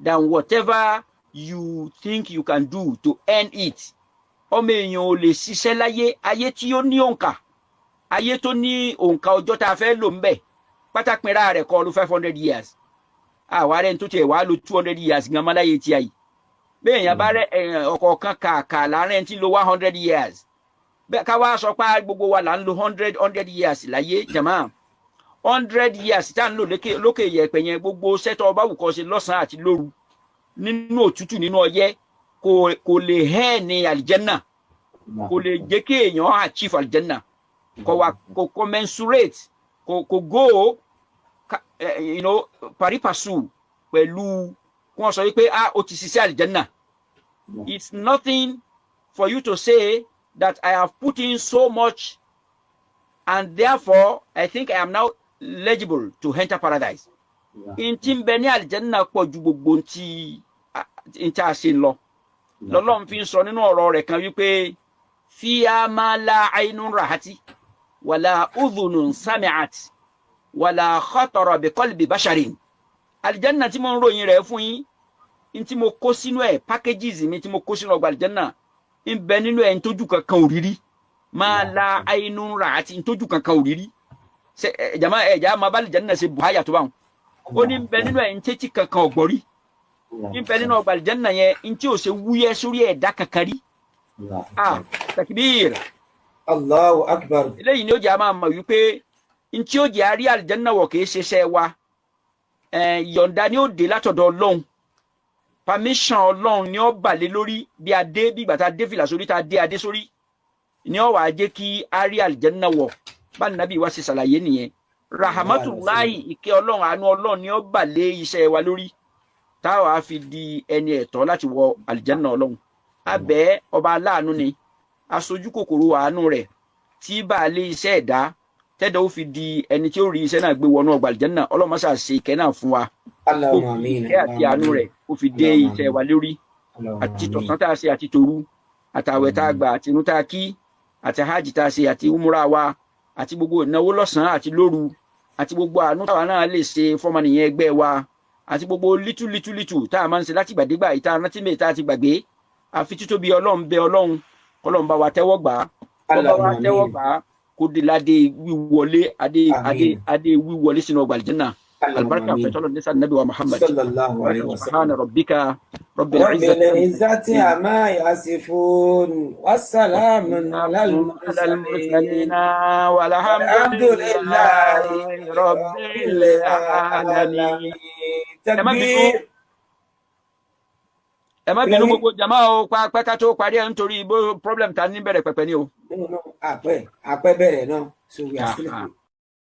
than whatever you think you can do to earn it. Ọmọ èèyàn ò lè ṣiṣẹ́ láyé ayé tí ó ní òǹkà ayé tó ní òǹkà ọjọ́ tá a fẹ́ lò ń bẹ̀ pátápínra rẹ̀ kọ́ ló 500 years àwa rẹ̀ tó tiẹ̀ wá lò 200 years gan mọ́ láyé tí a yìí bẹ́ẹ̀ yẹn bá rẹ̀ ọ̀kọ̀ọ̀kan kàkà láàrin tí ń lo 100 years bẹ́ẹ̀ ká wá sọ pé gbogbo wa là ń lo 100 years láyé jàmá 100 years tá ń lò lókè yẹ̀pẹ̀ yẹn gbogbo sẹ́tọ̀ ọba wù kọ́ ṣe lọ́sàn-án àti lóru nínú òtútù nínú ọyẹ́ kò lè hẹ́ ní àlìjẹ́nà kò lè jẹ́ kí èèyàn achieve àlìjẹ́nà kò commensurate kò go pari passu pẹ̀lú wọ́n sọ wípé ó ti ṣiṣẹ́ àlìjẹ́nà. It's nothing for you to say that I have put in so much and therefore I think I am now eligible to enter paradise. In tí ń bẹ ní àlìjẹ́nà pọ̀ ju gbogbo ń tí a ṣe lọ. Lọ́lọ́run fi ń sọ nínú ọ̀rọ̀ rẹ̀ kan wípé fiha ma la aynun rahati wala udhunun sami'at wala khatara bi qalbi basharin. Àlìjẹ́nà tí mo ń ròyìn rẹ̀ fún yín in tí mo kó sínú ẹ̀ packages mi tí mo kó sínú ọgbà àlìjẹ́nà ń bẹ nínú ẹ̀ ń tójú kankan òrírí ma la aynun rahati ń tójú kankan òrírí. Jama ẹ̀já máa bá àlìjẹ́nà ṣe buhaya tó bá wọn. Ó ní ń bẹ nínú ẹ̀ ń tẹ́tí kankan ọ̀gbọ́rí. Ń bẹ nínú ọgbà àlìjẹ́nà yẹn ń tí ò ṣe wúyẹ́ sórí ẹ̀dá kankan rí. Takbir. Allahu akbar. Eléyìí ni ó jẹ́ a máa mọ̀ wípé ń tí ó jẹ́ àrí àlìjẹ́nà wọ̀ kìí ṣe iṣẹ́ wa. Yọ̀ǹda ni ó dé látọ̀dọ̀ Ọlọ́run. Permission Ọlọ́run ni ó bà lé lórí bí adé bí ìgbà tá a dé fìlà sórí tá a dé adé sórí. Ni ó wàá jẹ́ kí àrí àlìjẹ́nà wọ̀. Bá nàbí wa ṣe ṣàlàyé nìyẹn. Rahmatullahi ìkẹ́ Ọlọ́run àánú Ọlọ́run ni ó bà lé iṣẹ́ wa lórí. Táwa fi di ẹni ẹ̀tọ́ láti wọ àlìjẹ́nà Ọlọ́run. Abẹ́ ọba aláàánú ni aṣojú kòkòrò àánú rẹ̀ tí bá lé iṣẹ́ ẹ̀dá tẹ́dọ̀ ó fi di ẹni tí ó rí iṣẹ́ náà gbé wọnú ọgbà àlìjẹ́nà Ọlọ́run máa ṣe ìkẹ́ náà fún wa. Allahumma amin. Ìkẹ́ àti àánú rẹ̀ ó fi dé iṣẹ́ wa lórí àti tọ̀sán tá a ṣe àti tòru àtàwẹ̀ tá a gbà àti inú tá a kí àti hajj tá a ṣe àti umura wa àti gbogbo ìnáwó lọ́sàn-án àti lóru àti gbogbo àánú táwa náà lè ṣe fọ́mọnìyàn ẹgbẹ́ wa àti gbogbo lítú tá a máa ń ṣe láti gbàdégbà ìta rántí mi tá a ti gbàgbé àfi títóbi Ọlọ́run bẹ Ọlọ́run bá wa tẹ́wọ́ gbà kó di ládé wíwọlé adé wíwọlé sínú ọgbà àlìjẹ́nà albarka fẹtọlọ nisa nabi wa Muhammad sallallahu alaihi wasallam. subhana rabbika rabbil izzati amma yasifun wassalamun alal mursalin walhamdulillahi rabbil alamin. Takbir. Ẹ má bínú gbogbo jama o pẹ́ ká tó parí ẹ̀ nítorí problem ta ní bẹ̀rẹ̀ pẹ̀pẹ̀ ni o. Àpẹ́ bẹ̀rẹ̀ náà so we are still